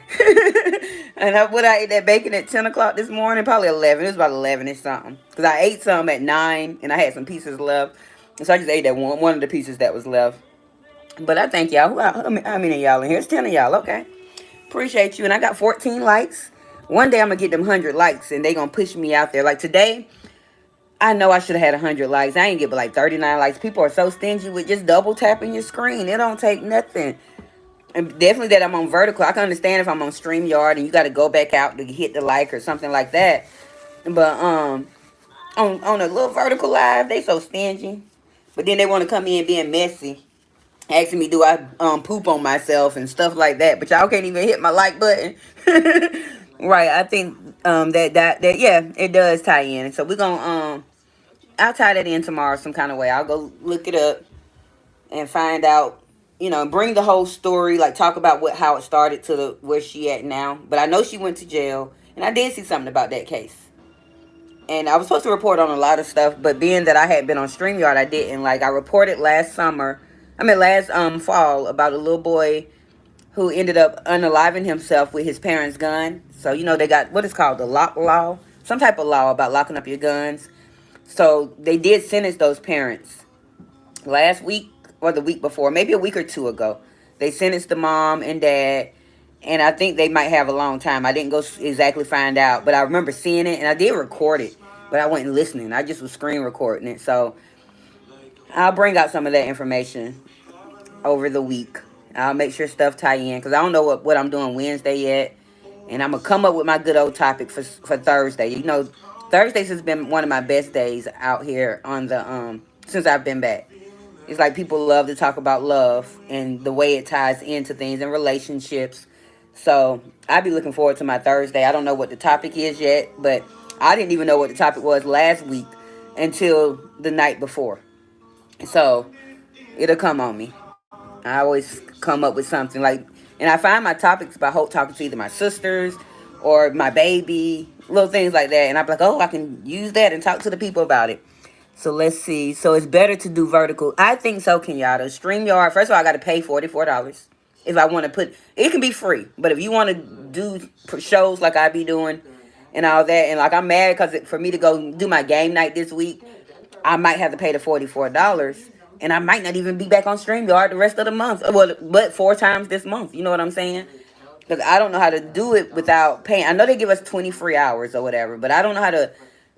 And I ate that bacon at 10 o'clock this morning, probably 11. It was about 11 or something. Because I ate some at 9 and I had some pieces left. And so I just ate that one of the pieces that was left. But I thank y'all. How many of y'all in here? It's 10 of y'all, okay. Appreciate you. And I got 14 likes. One day I'm going to get them 100 likes and they going to push me out there. Like today, I know I should have had 100 likes. I ain't get but like 39 likes. People are so stingy with just double tapping your screen. It don't take nothing. And definitely that I'm on vertical. I can understand if I'm on StreamYard and you got to go back out to hit the like or something like that. But on a little vertical live, they so stingy. But then they want to come in being messy, asking me do I poop on myself and stuff like that. But y'all can't even hit my like button. Right, I think that yeah, it does tie in. So we're gonna I'll tie that in tomorrow some kind of way. I'll go look it up and find out, bring the whole story, like talk about how it started to where she at now. But I know she went to jail, and I did see something about that case. And I was supposed to report on a lot of stuff, but being that I had been on StreamYard, I didn't. Like I reported last fall about a little boy who ended up unaliving himself with his parents' gun. So, they got what is called the lock law, some type of law about locking up your guns. So they did sentence those parents last week or the week before, maybe a week or two ago. They sentenced the mom and dad, and I think they might have a long time. I didn't go exactly find out, but I remember seeing it, and I did record it, but I wasn't listening. I just was screen recording it. So I'll bring out some of that information over the week. I'll make sure stuff tie in, because I don't know what I'm doing Wednesday yet. And I'm gonna come up with my good old topic for Thursday. You know, Thursdays has been one of my best days out here on the since I've been back. It's like people love to talk about love and the way it ties into things and relationships. So I'll be looking forward to my Thursday. I don't know what the topic is yet, but I didn't even know what the topic was last week until the night before. So it'll come on me. I always come up with something like, and I find my topics by talking to either my sisters or my baby, little things like that. And I'm like, oh, I can use that and talk to the people about it. So let's see. So it's better to do vertical. I think so, Kenyatta. StreamYard, first of all, I got to pay $44 if I want to put, it can be free. But if you want to do shows like I be doing and all that, and like I'm mad because for me to go do my game night this week, I might have to pay the $44, and I might not even be back on StreamYard the rest of the month. Well, but 4 times this month. You know what I'm saying? Because I don't know how to do it without paying. I know they give us 20 free hours or whatever, but I don't know how to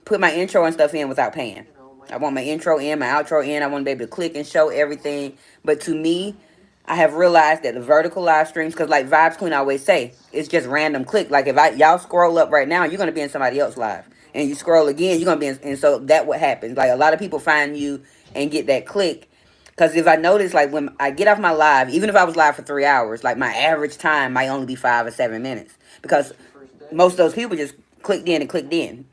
put my intro and stuff in without paying. I want my intro in, my outro in. I want to be able to click and show everything. But to me, I have realized that the vertical live streams, because like Vibes Queen always say, it's just random click. Like if y'all scroll up right now, you're gonna be in somebody else live, and you scroll again, you're gonna be in, and so that what happens. Like a lot of people find you and get that click. Because if I notice, like when I get off my live, even if I was live for 3 hours, like my average time might only be 5 or 7 minutes, because most of those people just clicked in,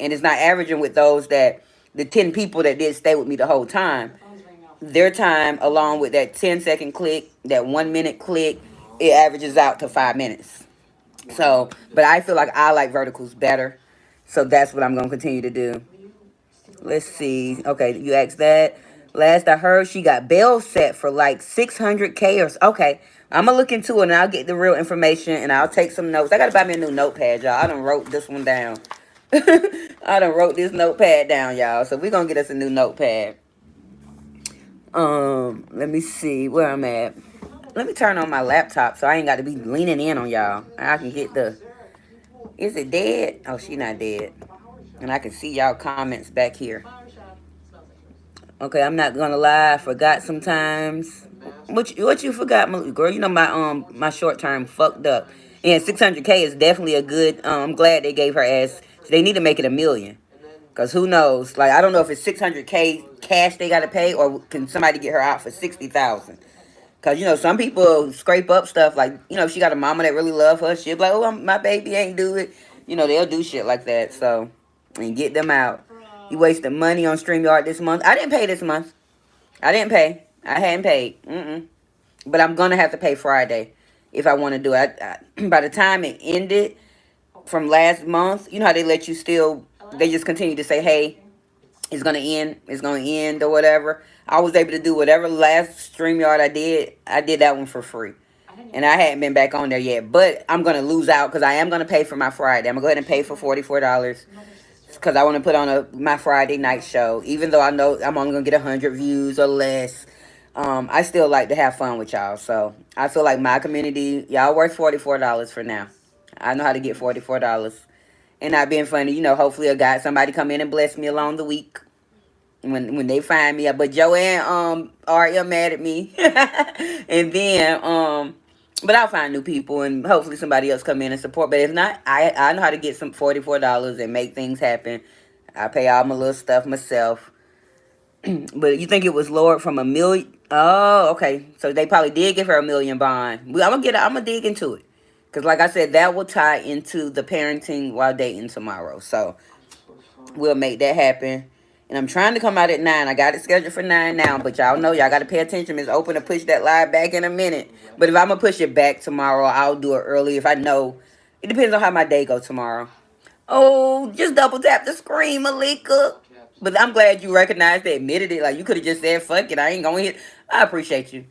and it's not averaging with those that the 10 people that did stay with me the whole time, their time along with that 10-second click, that 1 minute click, it averages out to 5 minutes. So, but I feel like I like verticals better. So that's what I'm going to continue to do. Let's see. Okay, you asked that. Last I heard, she got bail set for like 600K or okay. I'm gonna look into it and I'll get the real information and I'll take some notes. I gotta buy me a new notepad, y'all. I done wrote this one down. I done wrote this notepad down, y'all. So we're gonna get us a new notepad. Let me see where I'm at. Let me turn on my laptop so I ain't got to be leaning in on y'all. I can get the. Is it dead? Oh, she not dead. And I can see y'all comments back here. Okay, I'm not gonna lie. I forgot sometimes. What you forgot, girl? You know my short term fucked up. And 600K is definitely a good. I'm glad they gave her ass. They need to make it 1 million. Cause who knows? Like I don't know if it's 600K cash they gotta pay, or can somebody get her out for 60,000? Cause you know some people scrape up stuff like if she got a mama that really love her, she'll be like, oh my baby ain't do it. They'll do shit like that. So and get them out. You wasted money on StreamYard this month. I didn't pay this month. I didn't pay. I hadn't paid. But I'm gonna have to pay Friday if I want to do it. By the time it ended from last month, you know how they let you still. They just continue to say, hey, it's gonna end or whatever. I was able to do whatever last StreamYard I did. I did that one for free. And I hadn't been back on there yet. But I'm gonna lose out because I am gonna pay for my Friday. I'm gonna go ahead and pay for $44. Because I want to put on my Friday night show. Even though I know I'm only gonna get 100 views or less. I still like to have fun with y'all. So I feel like my community, y'all worth $44 for now. I know how to get $44. And not being funny, hopefully I got somebody come in and bless me along the week when they find me. But Joanne are mad at me. And then but I'll find new people and hopefully somebody else come in and support. But if not, I know how to get some $44 and make things happen. I pay all my little stuff myself. But you think it was lowered from 1 million? Oh, okay. So they probably did give her 1 million bond. I'm gonna dig into it. Cause like I said, that will tie into the parenting while dating tomorrow. So we'll make that happen. And I'm trying to come out at 9. I got it scheduled for 9 now. But y'all know y'all got to pay attention. It's open to push that live back in a minute. But if I'm going to push it back tomorrow, I'll do it early. If I know. It depends on how my day goes tomorrow. Oh, just double tap the screen, Malika. But I'm glad you recognized it, admitted it. Like you could have just said, fuck it. I ain't going to hit. I appreciate you.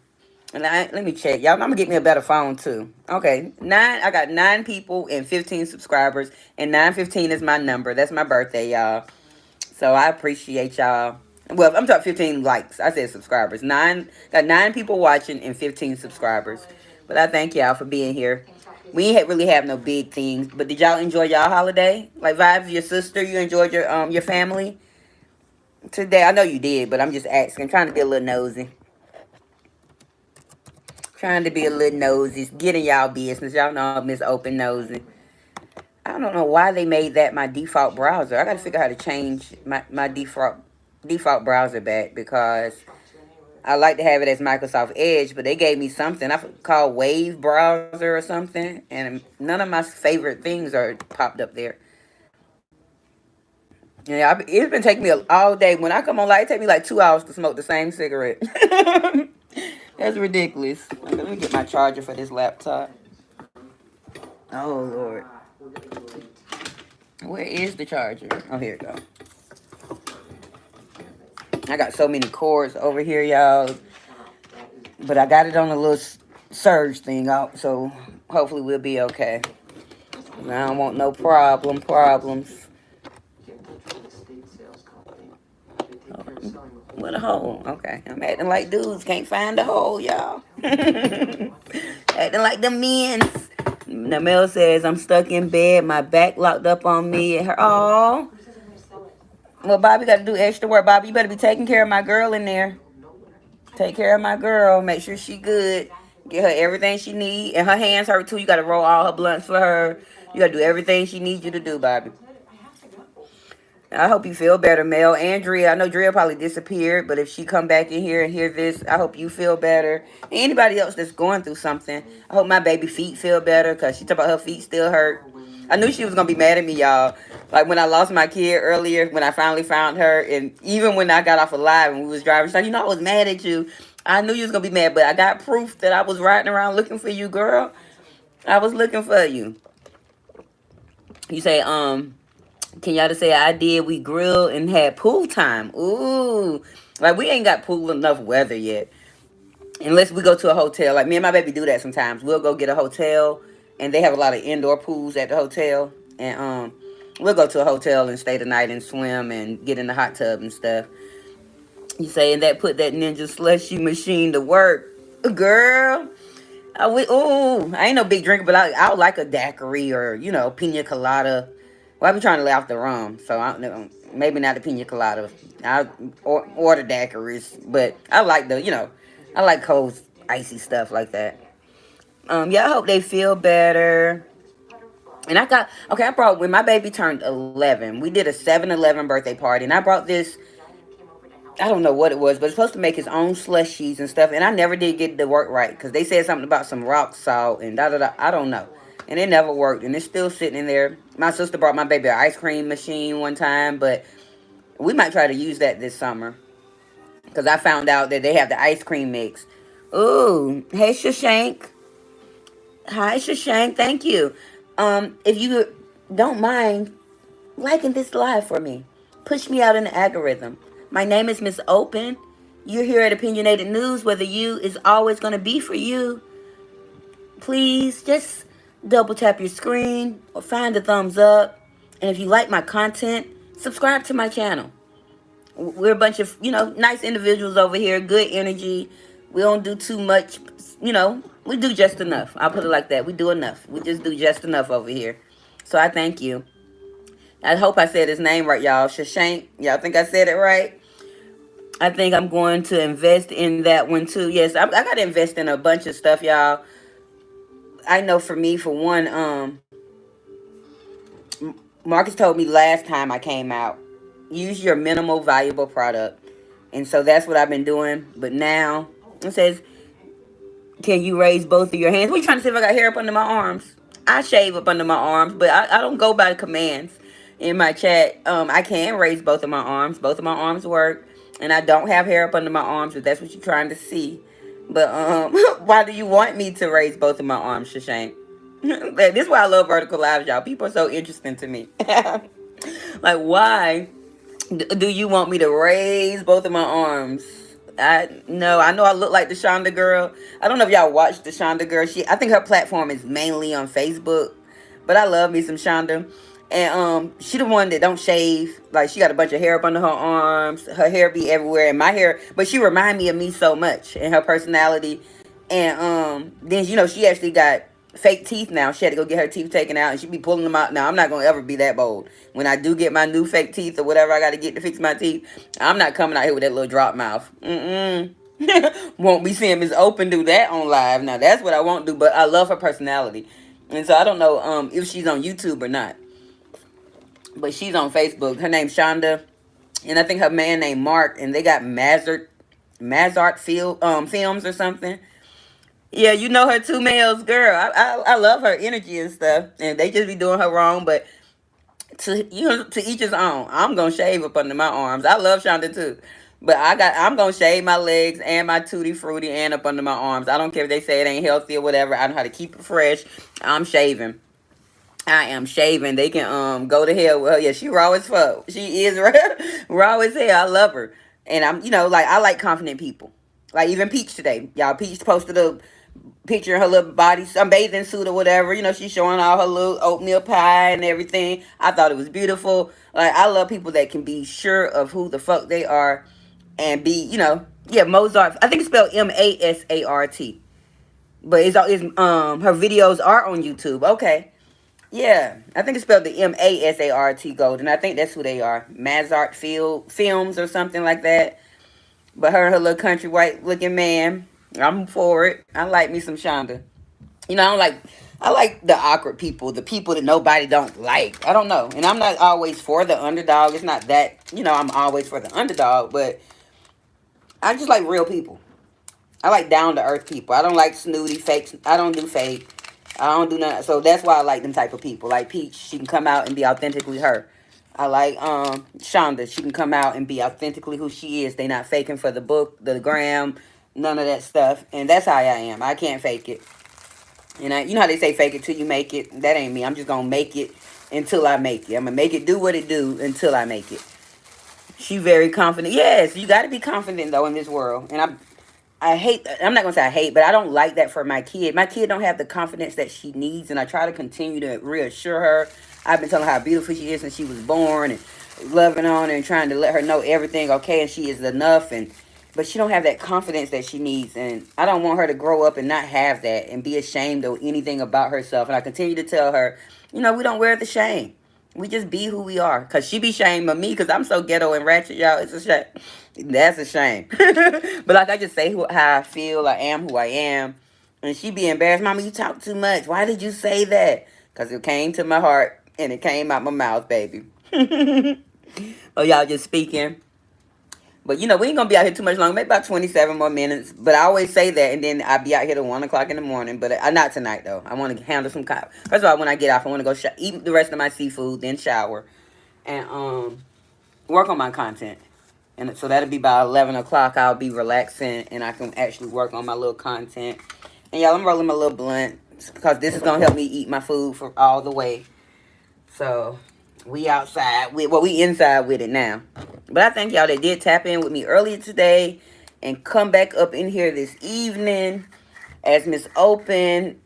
And let me check. Y'all, I'm going to get me a better phone too. Okay. I got 9 people and 15 subscribers. And 915 is my number. That's my birthday, y'all. So I appreciate y'all. Well, I'm talking 15 likes. I said subscribers. Got 9 people watching and 15 subscribers. But I thank y'all for being here. We ain't really have no big things. But did y'all enjoy y'all holiday? Like Vibes, your sister, you enjoyed your family today? I know you did, but I'm just asking. I'm trying to be a little nosy. Trying to be a little nosy. Getting y'all business. Y'all know I'm Miss Open Nosy. I don't know why they made that my default browser. I got to figure out how to change my default browser back because I like to have it as Microsoft Edge, but they gave me something called Wave Browser or something, and none of my favorite things are popped up there. Yeah, it's been taking me all day. When I come on live, it take me like 2 hours to smoke the same cigarette. That's ridiculous. Okay, let me get my charger for this laptop. Oh Lord, where is the charger? Oh, here it go. I got so many cords over here, y'all. But I got it on a little surge thing out, so hopefully we'll be okay. I don't want no problems. What a hole. Okay. I'm acting like dudes can't find a hole, y'all. Acting like the men's. Namel says, I'm stuck in bed. My back locked up on me. Oh. Well, Bobby got to do extra work. Bobby, you better be taking care of my girl in there. Take care of my girl. Make sure she good. Get her everything she need. And her hands hurt too. You got to roll all her blunts for her. You got to do everything she needs you to do, Bobby. I hope you feel better, Mel. Andrea, I know Drea probably disappeared, but if she come back in here and hear this, I hope you feel better. Anybody else that's going through something, I hope my baby feet feel better because she talked about her feet still hurt. I knew she was going to be mad at me, y'all. Like when I lost my kid earlier, when I finally found her, and even when I got off of live and we was driving, she's like, I was mad at you. I knew you was going to be mad, but I got proof that I was riding around looking for you, girl. I was looking for you. You say, can y'all just say I did? We grilled and had pool time. Ooh. Like, we ain't got pool enough weather yet. Unless we go to a hotel. Like, me and my baby do that sometimes. We'll go get a hotel, and they have a lot of indoor pools at the hotel. And we'll go to a hotel and stay the night and swim and get in the hot tub and stuff. You saying that put that Ninja slushy machine to work. Girl. I ain't no big drinker, but I would like a daiquiri or, pina colada. Well, I be trying to lay off the rum, so I don't know. Maybe not the pina colada. I order daiquiris, but I like I like cold, icy stuff like that. Yeah, I hope they feel better. And I brought, when my baby turned 11, we did a 7-Eleven birthday party, and I brought this, I don't know what it was, but it's supposed to make his own slushies and stuff, and I never did get it to work right, because they said something about some rock salt and da-da-da, I don't know. And it never worked, and it's still sitting in there. My sister brought my baby an ice cream machine one time, but we might try to use that this summer, because I found out that they have the ice cream mix. Ooh, hey, Shashank. Hi, Shashank, thank you. If you don't mind liking this live for me, push me out in the algorithm. My name is Miss Open. You're here at Opinionated News, where the you is always going to be for you. Please just double tap your screen or find a thumbs up. And if you like my content, subscribe to my channel. We're a bunch of, nice individuals over here, good energy. We don't do too much, we do just enough. I'll put it like that. We do enough. We just do just enough over here. So I thank you. I hope I said his name right, y'all. Shashank. Y'all think I said it right? I think I'm going to invest in that one too. Yes, I got to invest in a bunch of stuff, y'all. I know for me, for one, Marcus told me last time I came out, use your minimal valuable product. And so that's what I've been doing. But now it says, can you raise both of your hands? What are you trying to say if I got hair up under my arms? I shave up under my arms, but I don't go by commands in my chat. I can raise both of my arms. Both of my arms work. And I don't have hair up under my arms, if that's what you're trying to see. But why do you want me to raise both of my arms, Shashank? This is why I love vertical lives, y'all. People are so interesting to me. Like, why do you want me to raise both of my arms? I know I look like the Shonda girl. I don't know if y'all watch the Shonda girl. I think her platform is mainly on Facebook, but I love me some Shonda. And she the one that don't shave. Like, she got a bunch of hair up under her arms. Her hair be everywhere, and my hair. But she remind me of me so much and her personality. And then she actually got fake teeth now. She had to go get her teeth taken out, and she be pulling them out. Now, I'm not gonna ever be that bold. When I do get my new fake teeth or whatever I got to get to fix my teeth, I'm not coming out here with that little drop mouth. Won't be seeing Miss Open do that on live. Now, that's what I won't do, but I love her personality. And so I don't know if she's on YouTube or not, but she's on Facebook. Her name's Shonda, and I think her man named Mark, and they got Mazart Films or something. Yeah, you know her two males, girl. I love her energy and stuff, and they just be doing her wrong. But to each his own. I'm gonna shave up under my arms. I love Shonda too, but I'm gonna shave my legs and my tutti frutti and up under my arms. I don't care if they say it ain't healthy or whatever. I know how to keep it fresh. I'm shaving. I am shaving. They can go to hell. Well, yeah, she raw as fuck. She is raw as hell. I love her, and I'm like I like confident people. Like even Peach today, y'all. Peach posted a picture of her little body, some bathing suit or whatever. She's showing all her little oatmeal pie and everything. I thought it was beautiful. Like I love people that can be sure of who the fuck they are and be, yeah, Mozart. I think it's spelled Masart, but it's her videos are on YouTube. Okay. Yeah, I think it's spelled the Masart Golden. I think that's who they are. Mazart Field Films or something like that. But her and her little country white looking man, I'm for it. I like me some Shonda. I like the awkward people, the people that nobody don't like. I don't know. And I'm not always for the underdog. It's not that, I'm always for the underdog, but I just like real people. I like down to earth people. I don't like snooty fakes. I don't do fake. I don't do nothing. So that's why I like them type of people. Like Peach, she can come out and be authentically her. I like Shonda. She can come out and be authentically who she is. They not faking for the book, the gram, none of that stuff. And that's how I am. I can't fake it. And you know how they say fake it till you make it? That ain't me. I'm just gonna make it until I make it. I'm gonna make it do what it do until I make it. She very confident. Yes, you gotta be confident though in this world. And I hate, I'm not gonna say I hate, but I don't like that for my kid. My kid don't have the confidence that she needs, and I try to continue to reassure her. I've been telling her how beautiful she is since she was born, and loving on her and trying to let her know everything okay and she is enough, and but she don't have that confidence that she needs, and I don't want her to grow up and not have that and be ashamed of anything about herself. And I continue to tell her, we don't wear the shame. We just be who we are. Because she be ashamed of me because I'm so ghetto and ratchet, y'all. It's a shame. That's a shame. But like I just say how I feel. I am who I am. And she be embarrassed. Mama, you talk too much. Why did you say that? Because it came to my heart and it came out my mouth, baby. Oh, y'all just speaking. But we ain't gonna be out here too much longer. Maybe about 27 more minutes. But I always say that, and then I'll be out here till 1 o'clock in the morning. But not tonight though. I want to handle some cops. First of all, when I get off, I want to go eat the rest of my seafood, then shower, and work on my content. And so that'll be about 11 o'clock. I'll be relaxing, and I can actually work on my little content. And y'all, I'm rolling my little blunt because this is gonna help me eat my food for all the way. So we outside we inside with it now. But I thank y'all that did tap in with me earlier today and come back up in here this evening as Miss Open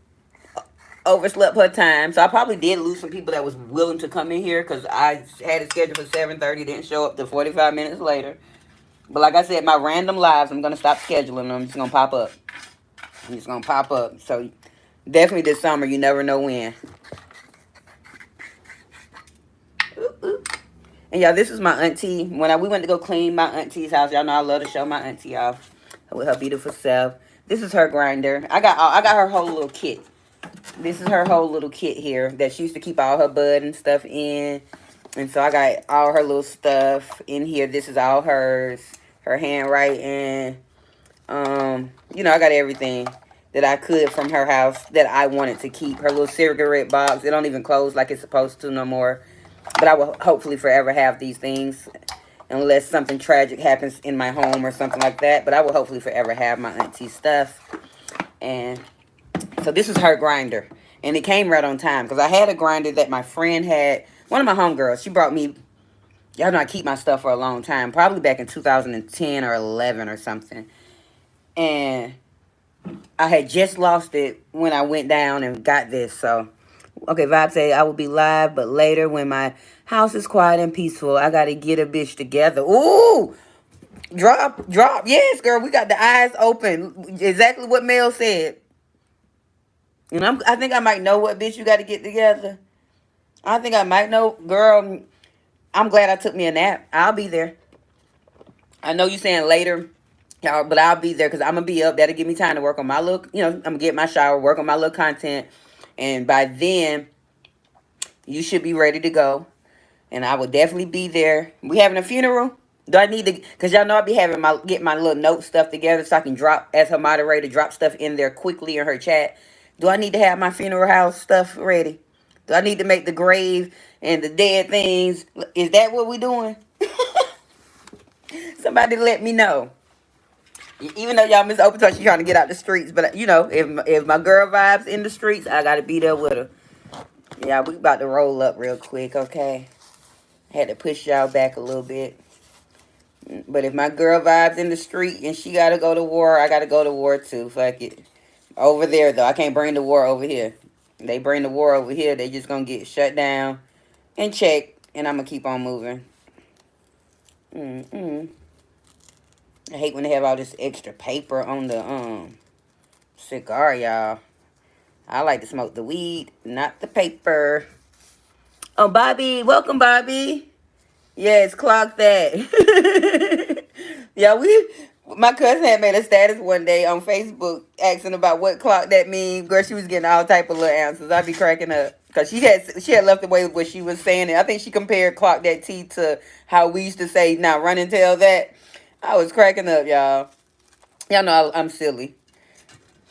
overslept her time. So I probably did lose some people that was willing to come in here because I had it scheduled for 7:30, didn't show up to 45 minutes later. But like I said, my random lives, I'm going to stop scheduling them. I'm just going to pop up. I'm just going to pop up. So definitely this summer, you never know when. And y'all, this is my auntie. When we went to go clean my auntie's house, y'all know I love to show my auntie off with her beautiful self. This is her grinder. I got her whole little kit. This is her whole little kit here that she used to keep all her bud and stuff in. And so I got all her little stuff in here. This is all hers. Her handwriting. I got everything that I could from her house that I wanted to keep. Her little cigarette box. It don't even close like it's supposed to no more. But I will hopefully forever have these things unless something tragic happens in my home or something like that. But I will hopefully forever have my auntie's stuff. And so this is her grinder. And it came right on time because I had a grinder that my friend had. One of my homegirls, she brought me, y'all know I keep my stuff for a long time. Probably back in 2010 or 11 or something. And I had just lost it when I went down and got this. So okay, Vibe say I will be live, but later when my house is quiet and peaceful, I gotta get a bitch together. Ooh, drop. Yes, girl, we got the eyes open. Exactly what Mel said. And I think I might know what bitch you got to get together. I think I might know, girl. I'm glad I took me a nap. I'll be there. I know you saying later, y'all, but I'll be there because I'm gonna be up. That'll give me time to work on my little. I'm gonna get my shower, work on my little content. And by then, you should be ready to go. And I will definitely be there. We having a funeral? Do I need to? Cause y'all know I be having my get my little note stuff together so I can drop as her moderator, drop stuff in there quickly in her chat. Do I need to have my funeral house stuff ready? Do I need to make the grave and the dead things? Is that what we doing? Somebody let me know. Even though y'all Miss Open Talk, she trying to get out the streets, but you know, if my girl vibes in the streets, I gotta be there with her. Yeah, we about to roll up real quick, okay? Had to push y'all back a little bit. But if my girl vibes in the street and she gotta go to war, I gotta go to war too. Fuck it. Over there though, I can't bring the war over here. They bring the war over here, they just gonna get shut down and checked, and I'm gonna keep on moving. Mm-mm. I hate when they have all this extra paper on the cigar, y'all. I like to smoke the weed, not the paper. Oh, Bobby, welcome, Bobby. Yes, clock that. Yeah, my cousin had made a status one day on Facebook asking about what clock that mean. Girl, she was getting all type of little answers. I'd be cracking up because she had left away with what she was saying, and I think she compared clock that T to how we used to say now run and tell that. I was cracking up, y'all. Y'all know I'm silly.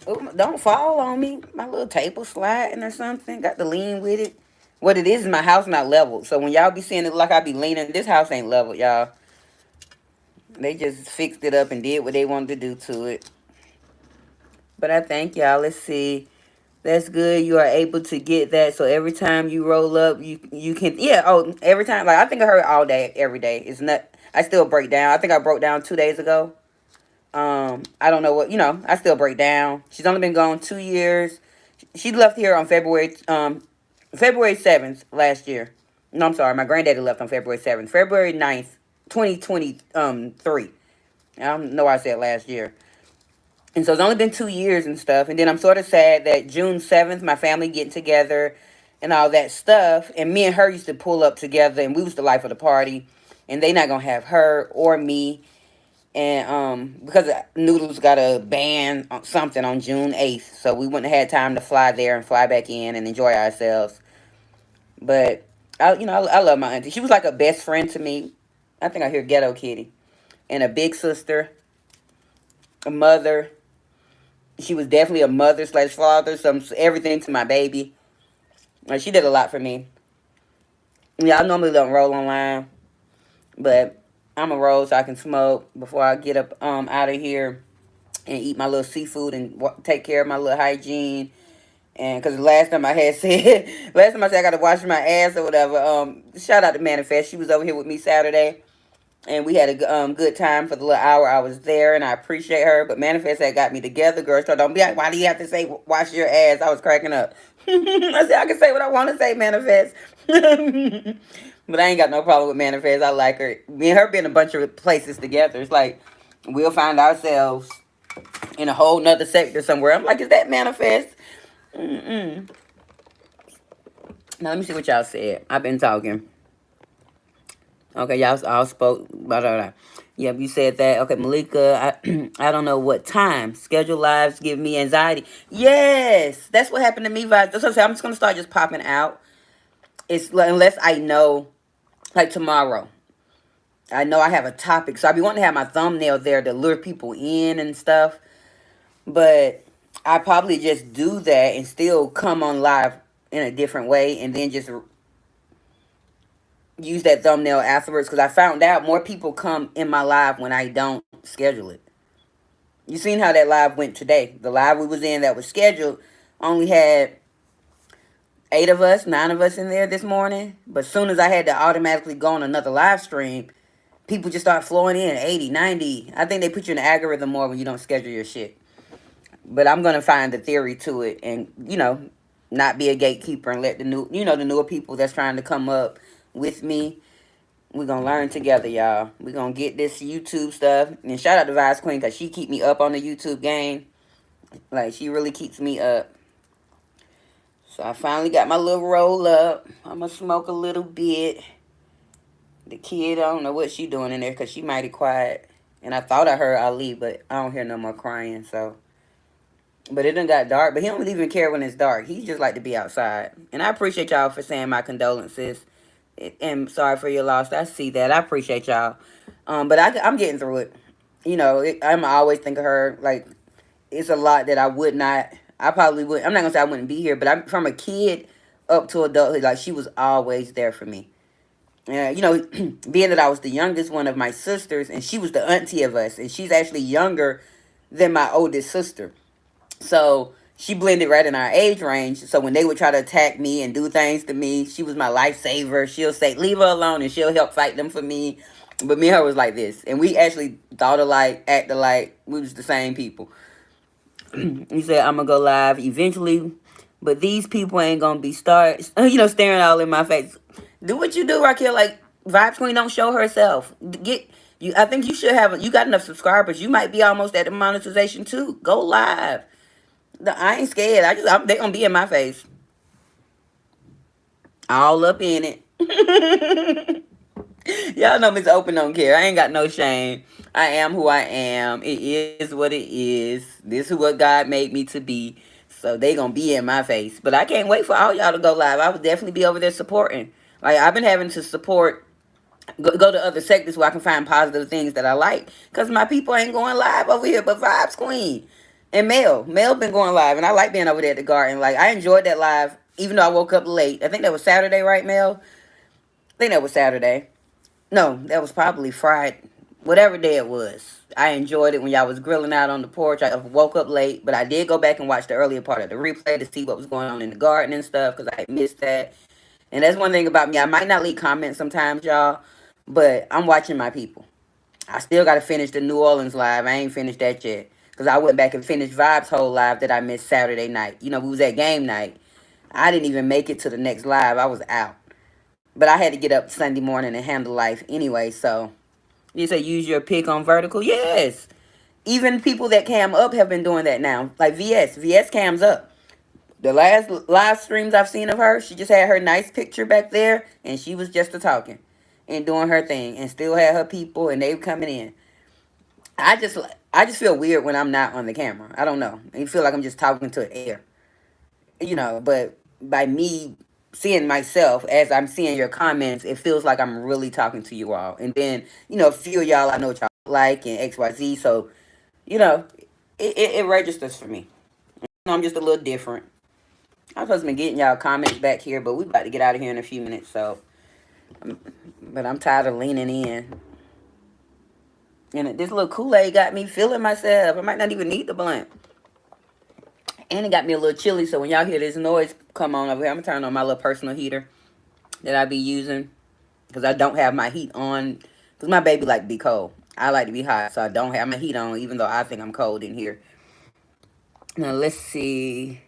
Ooh, don't fall on me. My little table sliding or something. Got to lean with it. What it is my house not leveled. So when y'all be seeing it like I be leaning, this house ain't leveled, y'all. They just fixed it up and did what they wanted to do to it. But I thank y'all. Let's see. That's good. You are able to get that. So every time you roll up, you can every time. Like I think I heard all day, every day. It's not I still break down. I think I broke down 2 days ago. I don't know what I still break down. She's only been gone 2 years. She left here on February 7th last year. No, I'm sorry. My granddaddy left on February 7th. February 9th, 2023. I don't know why I said last year. And so it's only been 2 years and stuff. And then I'm sort of sad that June 7th, my family getting together and all that stuff. And me and her used to pull up together and we was the life of the party. And they not going to have her or me. And because Noodles got a band something on June 8th. So we wouldn't have had time to fly there and fly back in and enjoy ourselves. But, I love my auntie. She was like a best friend to me. I think I hear Ghetto Kitty. And a big sister, a mother. She was definitely a mother slash father. Everything to my baby. She did a lot for me. Yeah, I normally don't roll online. But I'm a roll so I can smoke before I get up out of here and eat my little seafood and take care of my little hygiene. And because last time I said I got to wash my ass or whatever. Shout out to Manifest. She was over here with me Saturday, and we had a good time for the little hour I was there, and I appreciate her. But Manifest had got me together, girl. So don't be like, why do you have to say wash your ass? I was cracking up. I said I can say what I want to say, Manifest. But I ain't got no problem with Manifest. I like her. Me and her been a bunch of places together. It's like we'll find ourselves in a whole nother sector somewhere. I'm like, is that Manifest? Mm-mm. Now let me see what y'all said. I've been talking. Okay, y'all all spoke. Blah, blah, blah. Yep, you said that. Okay, Malika, I don't know what time. Schedule lives give me anxiety. Yes, that's what happened to me. That's what I'm saying. I'm just going to start just popping out. Unless I know, like tomorrow, I know I have a topic. So I be wanting to have my thumbnail there to lure people in and stuff. But I probably just do that and still come on live in a different way and then just use that thumbnail afterwards because I found out more people come in my live when I don't schedule it. You seen how that live went today. The live we was in that was scheduled only had 9 of us in there this morning. But as soon as I had to automatically go on another live stream, people just start flowing in 80, 90. I think they put you in the algorithm more when you don't schedule your shit. But I'm going to find the theory to it and, not be a gatekeeper and let the newer people that's trying to come up with me. We're going to learn together, y'all. We're going to get this YouTube stuff. And shout out to Vice Queen because she keep me up on the YouTube game. Like, she really keeps me up. So I finally got my little roll up. I'm going to smoke a little bit. The kid, I don't know what she doing in there because she mighty quiet. And I thought I heard Ali, but I don't hear no more crying, so. But it done got dark. But he don't even care when it's dark. He just like to be outside. And I appreciate y'all for saying my condolences. And sorry for your loss. I see that. I appreciate y'all. But I'm getting through it. You know, I'm always think of her. Like, it's a lot that I would not. I probably would. I'm not gonna say I wouldn't be here, but I'm from a kid up to adulthood. Like, she was always there for me. You know, being that I was the youngest one of my sisters, and she was the auntie of us, and she's actually younger than my oldest sister. So she blended right in our age range. So when they would try to attack me and do things to me, she was my lifesaver. She'll say, "Leave her alone," and she'll help fight them for me. But me and her was like this, and we actually thought alike, act alike. We was the same people. He said, "I'm gonna go live eventually, but these people ain't gonna be staring all in my face." Do what you do, Raquel. Like, Vibes Queen don't show herself. Get you. I think you should have. You got enough subscribers. You might be almost at the monetization too. Go live. I ain't scared. They gonna be in my face, all up in it. Y'all know Miss Open don't care. I ain't got no shame. I am who I am. It is what it is. This is what God made me to be. So they gonna be in my face. But I can't wait for all y'all to go live. I would definitely be over there supporting. Like, I've been having to support, go to other sectors where I can find positive things that I like. Because my people ain't going live over here, but Vibes Queen. And Mel been going live. And I like being over there at the garden. Like, I enjoyed that live, even though I woke up late. I think that was Saturday, right, Mel? I think that was Saturday. No, that was probably Friday. Whatever day it was. I enjoyed it when y'all was grilling out on the porch. I woke up late, but I did go back and watch the earlier part of the replay to see what was going on in the garden and stuff, because I missed that. And that's one thing about me. I might not leave comments sometimes, y'all, but I'm watching my people. I still got to finish the New Orleans live. I ain't finished that yet, because I went back and finished Vibes' whole live that I missed Saturday night. You know, we was at game night. I didn't even make it to the next live. I was out. But I had to get up Sunday morning and handle life anyway, so you say use your pick on vertical? Yes. Even people that cam up have been doing that now. Like VS. VS cams up. The last live streams I've seen of her, she just had her nice picture back there, and she was just a talking and doing her thing, and still had her people, and they were coming in. I just I just feel weird when I'm not on the camera. I don't know. I feel like I'm just talking to air, But by me seeing myself as I'm seeing your comments, it feels like I'm really talking to you all. And then a few of y'all I know what y'all like and XYZ, so you know it registers for me. I'm just a little different. I'm supposed to be getting y'all comments back here, but we about to get out of here in a few minutes. So, but I'm tired of leaning in. And this little Kool-Aid got me feeling myself. I might not even need the blunt. And it got me a little chilly. So when y'all hear this noise come on over here, I'm going to turn on my little personal heater that I be using. Because I don't have my heat on. Because my baby like to be cold. I like to be hot. So I don't have my heat on, even though I think I'm cold in here. Now, let's see.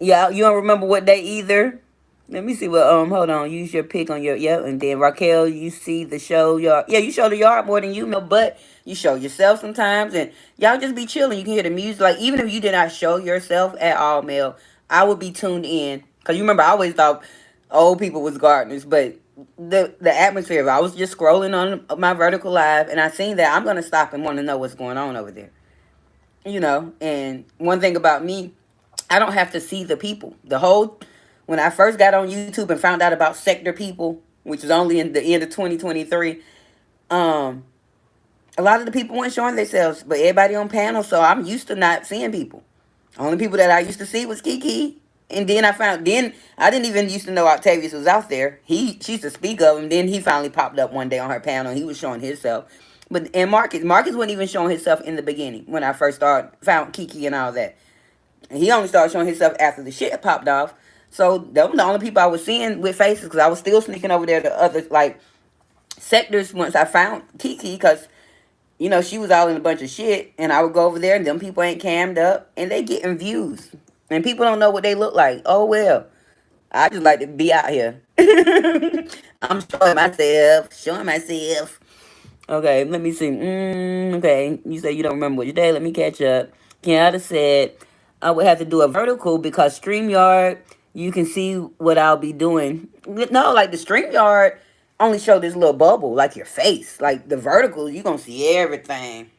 Yeah, you don't remember what day either? Let me see what, hold on. Use your pick on and then Raquel, you see the show yard. Yeah, you show the yard more than you know, but you show yourself sometimes, and y'all just be chilling. You can hear the music. Like, even if you did not show yourself at all, Mel, I would be tuned in. Because you remember, I always thought old people was gardeners, but the atmosphere, I was just scrolling on my vertical live, and I seen that I'm going to stop and want to know what's going on over there. And one thing about me, I don't have to see the people. When I first got on YouTube and found out about sector people, which was only in the end of 2023, a lot of the people weren't showing themselves, but everybody on panel, so I'm used to not seeing people. Only people that I used to see was Kiki. And then I didn't even used to know Octavius was out there. She used to speak of him. Then he finally popped up one day on her panel. He was showing himself. And Marcus wasn't even showing himself in the beginning when I first found Kiki and all that. And he only started showing himself after the shit popped off. So those were the only people I was seeing with faces, because I was still sneaking over there to other sectors once I found Kiki, because she was all in a bunch of shit, and I would go over there and them people ain't cammed up and they getting views. And people don't know what they look like. Oh well. I just like to be out here. I'm showing myself. Okay, let me see. Okay, you say you don't remember which day. Let me catch up. Kenyatta said I would have to do a vertical because StreamYard, you can see what I'll be doing. No, like the StreamYard only show this little bubble, like your face. Like the vertical, you going to see everything.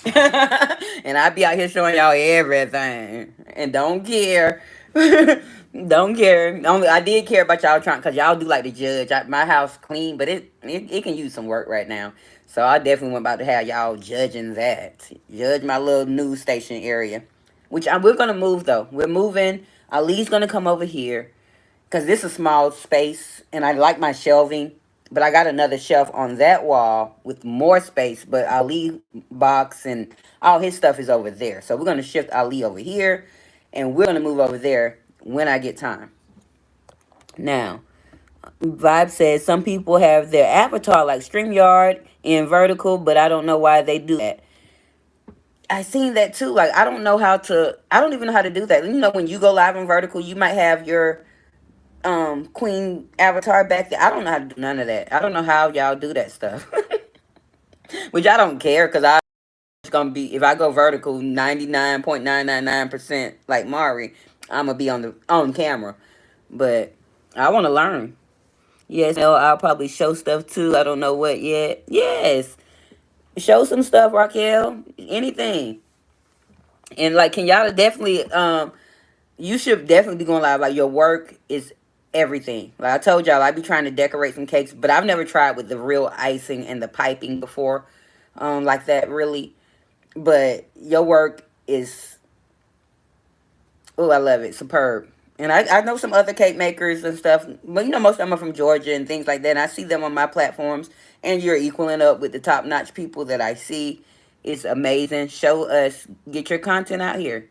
And I be out here showing y'all everything. And don't care. Don't care. Only I did care about y'all trying because y'all do like to judge. My house clean, but it can use some work right now. So I definitely want about to have y'all judging that. Judge my little news station area. We're gonna move though. We're moving. Ali's gonna come over here because this is a small space and I like my shelving. But I got another shelf on that wall with more space. But Ali box and all his stuff is over there. So we're gonna shift Ali over here, and we're gonna move over there when I get time. Now, Vibe says some people have their avatar like StreamYard in vertical, but I don't know why they do that. I seen that too. Like I don't know how to. I don't even know how to do that. You know, when you go live in vertical, you might have your queen avatar back there. I don't know how to do none of that. I don't know how y'all do that stuff. Which I don't care because I gonna be if I go vertical 99.999% like Mari, I'm gonna be on camera. But I want to learn. Yes, no, I'll probably show stuff too. I don't know what yet. Yes, show some stuff, Raquel. Anything. And like, can y'all definitely you should definitely be going live. Like your work is everything. Like I told y'all, I be trying to decorate some cakes, but I've never tried with the real icing and the piping before, like that really. But your work is, oh, I love it, superb. And I know some other cake makers and stuff, but you know most of them are from Georgia and things like that. And I see them on my platforms, and you're equaling up with the top notch people that I see. It's amazing. Show us, get your content out here.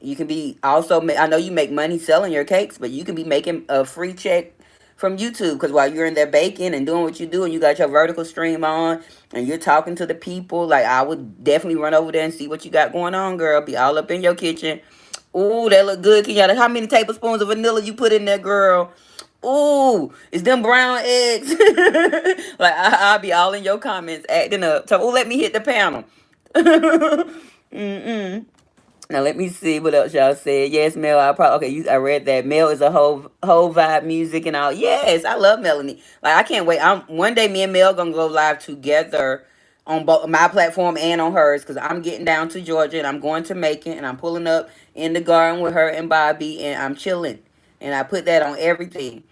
You can be also. I know you make money selling your cakes, but you can be making a free check from YouTube because while you're in there baking and doing what you do, and you got your vertical stream on, and you're talking to the people, like I would definitely run over there and see what you got going on, girl. Be all up in your kitchen. Ooh, that look good, Kenyatta. How many tablespoons of vanilla you put in there, girl? Ooh, it's them brown eggs. Like I'll be all in your comments acting up. So, oh, let me hit the panel. Mm-mm. Now let me see what else y'all said. Yes, Mel. I probably okay. I read that. Mel is a whole vibe music and all. Yes, I love Melanie. Like I can't wait. I'm one day me and Mel gonna go live together on both my platform and on hers because I'm getting down to Georgia and I'm going to Macon and I'm pulling up in the garden with her and Bobby and I'm chilling and I put that on everything.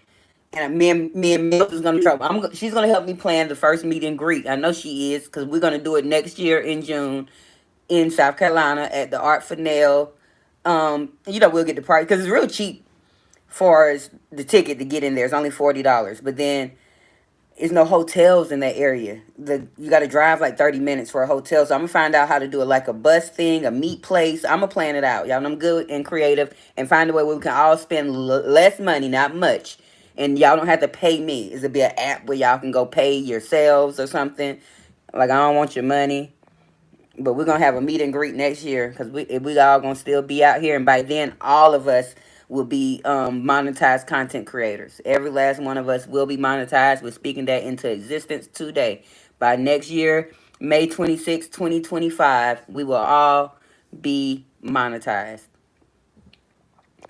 And me and Mel is gonna try. She's gonna help me plan the first meet and greet. I know she is because we're gonna do it next year in June in South Carolina at the Art for Nail. We'll get the price because it's real cheap for us the ticket to get in there. It's only $40, but then there's no hotels in that area. You got to drive like 30 minutes for a hotel. So I'm gonna find out how to do it like a bus thing, a meat place. I'm gonna plan it out, y'all. And I'm good and creative and find a way where we can all spend less money, not much. And y'all don't have to pay me. It'll be an app where y'all can go pay yourselves or something. Like I don't want your money. But we're gonna have a meet and greet next year because we all gonna still be out here, and by then all of us will be monetized content creators. Every last one of us will be monetized. We're speaking that into existence today. By next year, May 26, 2025, we will all be monetized.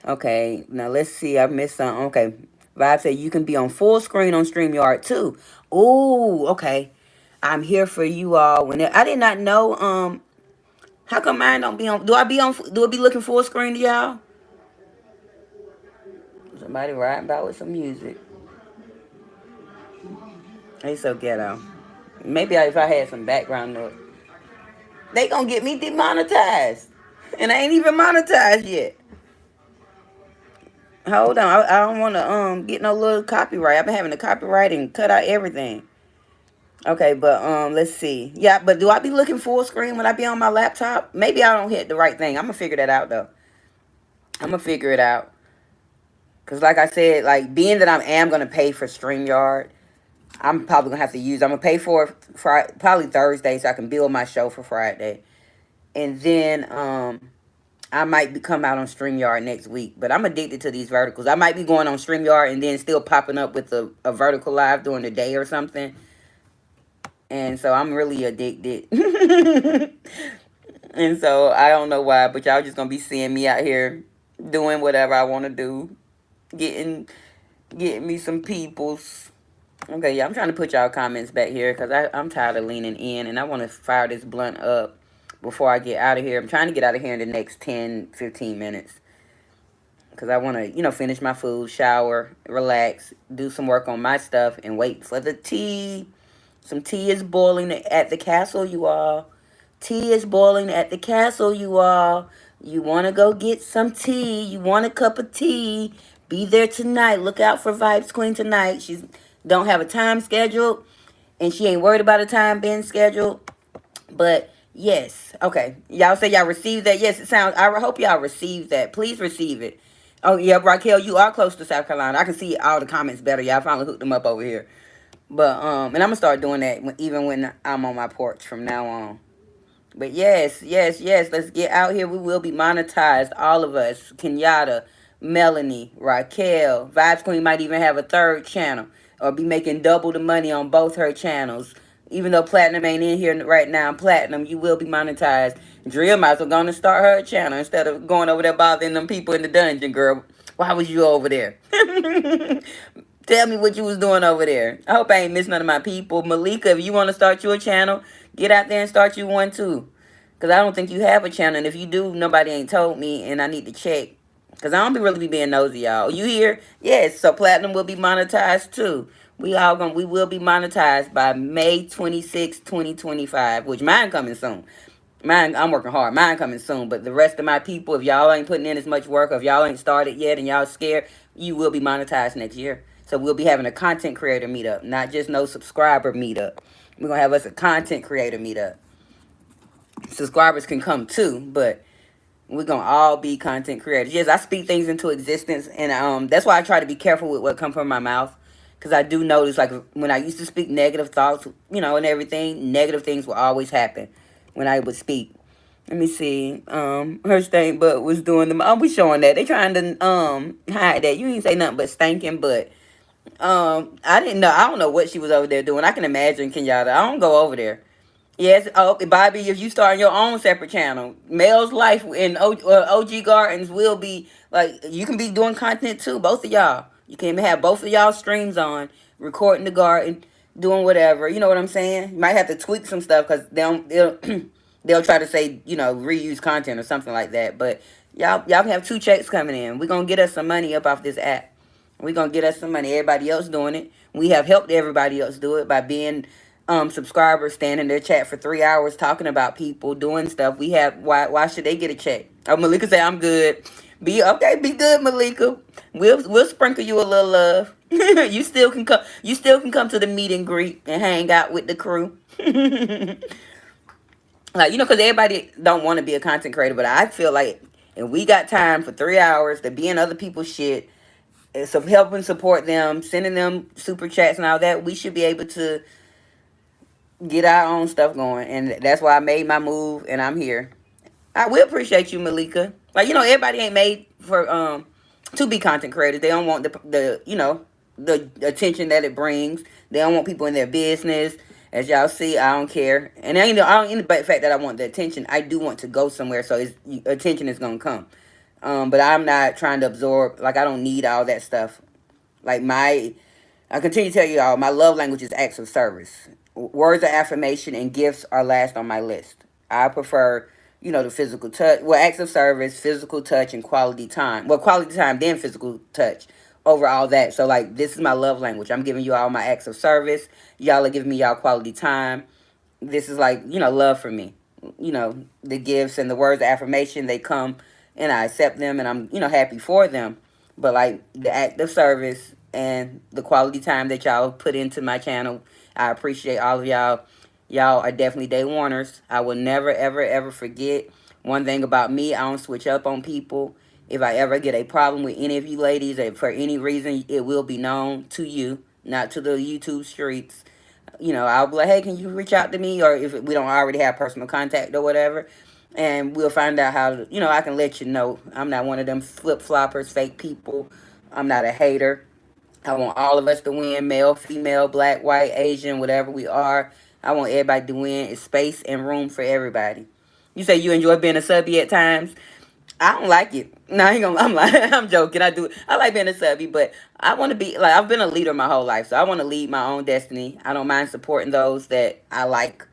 Okay, now let's see. I missed something. Okay, Vibe said you can be on full screen on StreamYard too. Ooh, okay. I'm here for you all. I did not know. How come mine don't be on? Do I be on? Do it be looking full screen to y'all? Somebody riding about with some music. They so ghetto. Maybe if I had some background noise, they gonna get me demonetized, and I ain't even monetized yet. Hold on, I don't want to get no little copyright. I've been having to copyright and cut out everything. Okay, but let's see. Yeah, but do I be looking full screen when I be on my laptop? Maybe I don't hit the right thing. I'm gonna figure that out though. I'm gonna figure it out. Cause like I said, like being that I am gonna pay for StreamYard, I'm probably gonna have to use. I'm gonna pay for Friday, probably Thursday, so I can build my show for Friday, and then I might come out on StreamYard next week. But I'm addicted to these verticals. I might be going on StreamYard and then still popping up with a vertical live during the day or something. And so I'm really addicted. And so I don't know why, but y'all just gonna be seeing me out here doing whatever I want to do, getting me some peoples. Okay, yeah, I'm trying to put y'all comments back here because I'm tired of leaning in and I want to fire this blunt up. before I get out of here. I'm trying to get out of here in the next 10, 15 minutes. Because I want to, finish my food, shower, relax, do some work on my stuff, and wait for the tea. Some tea is boiling at the castle, you all. Tea is boiling at the castle, you all. You want to go get some tea. You want a cup of tea. Be there tonight. Look out for Vibes Queen tonight. She's don't have a time scheduled, and she ain't worried about a time being scheduled. But yes, okay. Y'all say y'all received that. Yes, it sounds. I hope y'all received that. Please receive it. Oh yeah, Raquel, you are close to South Carolina. I can see all the comments better. Y'all finally hooked them up over here. But and I'm gonna start doing that even when I'm on my porch from now on. But yes, yes, yes. Let's get out here. We will be monetized. All of us. Kenyatta, Melanie, Raquel, Vibes Queen might even have a third channel or be making double the money on both her channels. Even though Platinum ain't in here right now, Platinum, you will be monetized. Drill might as well go and start her channel instead of going over there bothering them people in the dungeon, girl. Why was you over there? Tell me what you was doing over there. I hope I ain't missed none of my people. Malika, if you want to start your channel, get out there and start you one too. Because I don't think you have a channel. And if you do, nobody ain't told me and I need to check. Because I don't really be being nosy, y'all. You hear? Yes, so Platinum will be monetized too. We will be monetized by May 26, 2025, which mine coming soon. Mine, I'm working hard. Mine coming soon. But the rest of my people, if y'all ain't putting in as much work, or if y'all ain't started yet and y'all scared, you will be monetized next year. So we'll be having a content creator meetup, not just no subscriber meetup. We're gonna have us a content creator meetup. Subscribers can come too, but we're gonna all be content creators. Yes, I speak things into existence, and that's why I try to be careful with what comes from my mouth, because I do notice, like, when I used to speak negative thoughts, and everything, negative things will always happen when I would speak. Let me see. Her stank butt was doing them. I'll be showing that. They trying to hide that. You ain't say nothing but stinking butt. I didn't know. I don't know what she was over there doing. I can imagine Kenyatta. I don't go over there. Yes, oh, Bobby, if you start your own separate channel, Mel's Life and OG Gardens will be, like, you can be doing content too, both of y'all. You can have both of y'all streams on, recording the garden, doing whatever. You know what I'm saying? You might have to tweak some stuff because they'll try to say, reuse content or something like that. But y'all can have two checks coming in. We're going to get us some money up off this app. We're going to get us some money. Everybody else doing it. We have helped everybody else do it by being subscribers, standing in their chat for 3 hours talking about people doing stuff. We have why should they get a check? Oh, Malika say I'm good. Be good, Malika. We'll sprinkle you a little love. You still can come. You still can come to the meet and greet and hang out with the crew. Like, because everybody don't want to be a content creator, but I feel like if we got time for 3 hours to be in other people's shit, so helping support them, sending them super chats and all that, we should be able to get our own stuff going. And that's why I made my move and I'm here. I will appreciate you, Malika. Like, everybody ain't made for to be content creators. They don't want the attention that it brings. They don't want people in their business. As y'all see, I don't care. And I don't in the fact that I want the attention. I do want to go somewhere, so attention is gonna come. But I'm not trying to absorb. Like, I don't need all that stuff. Like, I continue to tell you all, my love language is acts of service. Words of affirmation and gifts are last on my list. I prefer, the physical touch. Well, acts of service, physical touch, and quality time. Well, quality time, then physical touch over all that. So, like, this is my love language. I'm giving you all my acts of service. Y'all are giving me y'all quality time. This is like, love for me. The gifts and the words of affirmation, they come and I accept them and I'm, happy for them. But, like, the act of service and the quality time that y'all put into my channel, I appreciate all of y'all. Y'all are definitely day warners. I will never, ever, ever forget. One thing about me, I don't switch up on people. If I ever get a problem with any of you ladies, or for any reason, it will be known to you, not to the YouTube streets. I'll be like, hey, can you reach out to me? Or if we don't already have personal contact or whatever. And we'll find out how to, I can let you know. I'm not one of them flip-floppers, fake people. I'm not a hater. I want all of us to win, male, female, black, white, Asian, whatever we are. I want everybody to win. It's space and room for everybody. You say you enjoy being a subby at times. I don't like it. No, I ain't gonna, I'm like, I'm joking. I like being a subby, but I want to be, like, I've been a leader my whole life, so I want to lead my own destiny. I don't mind supporting those that I like,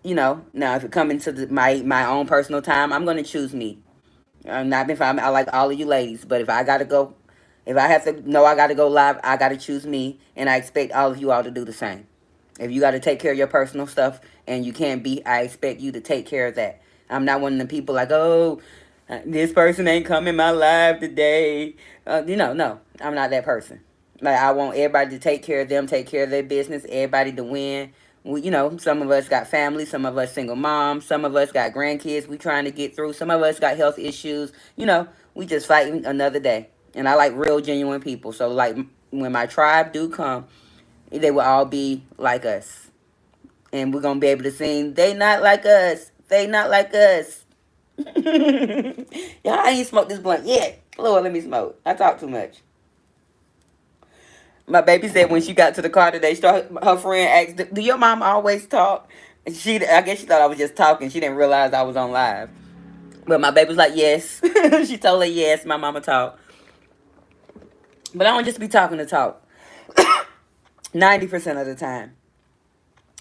Now if it comes into my own personal time, I'm gonna choose me. I'm not being fine. I like all of you ladies, but if I gotta go, if I have to know I gotta go live, I gotta choose me, and I expect all of you all to do the same. If you gotta take care of your personal stuff and you can't be, I expect you to take care of that. I'm not one of the people like, oh, this person ain't coming my live today. No, I'm not that person. Like I want everybody to take care of them, take care of their business, everybody to win. Some of us got families, some of us single moms, some of us got grandkids we trying to get through, some of us got health issues. We just fighting another day. And I like real, genuine people. So, like, when my tribe do come, they will all be like us. And we're going to be able to sing, they not like us, they not like us. Yeah, I ain't smoked this blunt yet. Lord, let me smoke. I talk too much. My baby said when she got to the car today, her friend asked, "Do your mom always talk?" And I guess she thought I was just talking. She didn't realize I was on live. But my baby was like, "Yes." She told her yes. My mama talk, but I don't just be talking to talk. 90% of the time,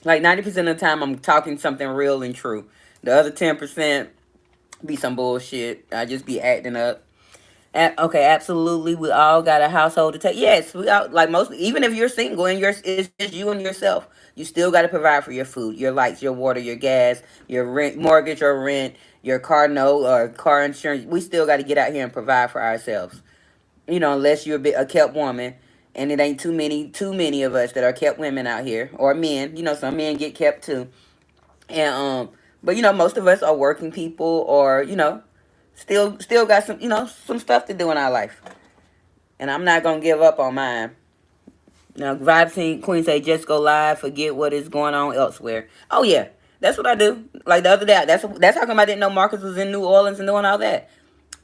like 90% of the time, I'm talking something real and true. The other 10% be some bullshit. I just be acting up. Okay, absolutely. We all got a household to take. Yes, we all like most. Even if you're single and it's just you and yourself, you still got to provide for your food, your lights, your water, your gas, your rent, mortgage or rent, your car note or car insurance. We still got to get out here and provide for ourselves. Unless you're a kept woman, and it ain't too many of us that are kept women out here or men. Some men get kept too, and but most of us are working people or still got some stuff to do in our life, and I'm not gonna give up on mine. Now, Vibe Queen say just go live, forget what is going on elsewhere. Oh yeah, that's what I do. Like the other day, that's how come I didn't know Marcus was in New Orleans and doing all that.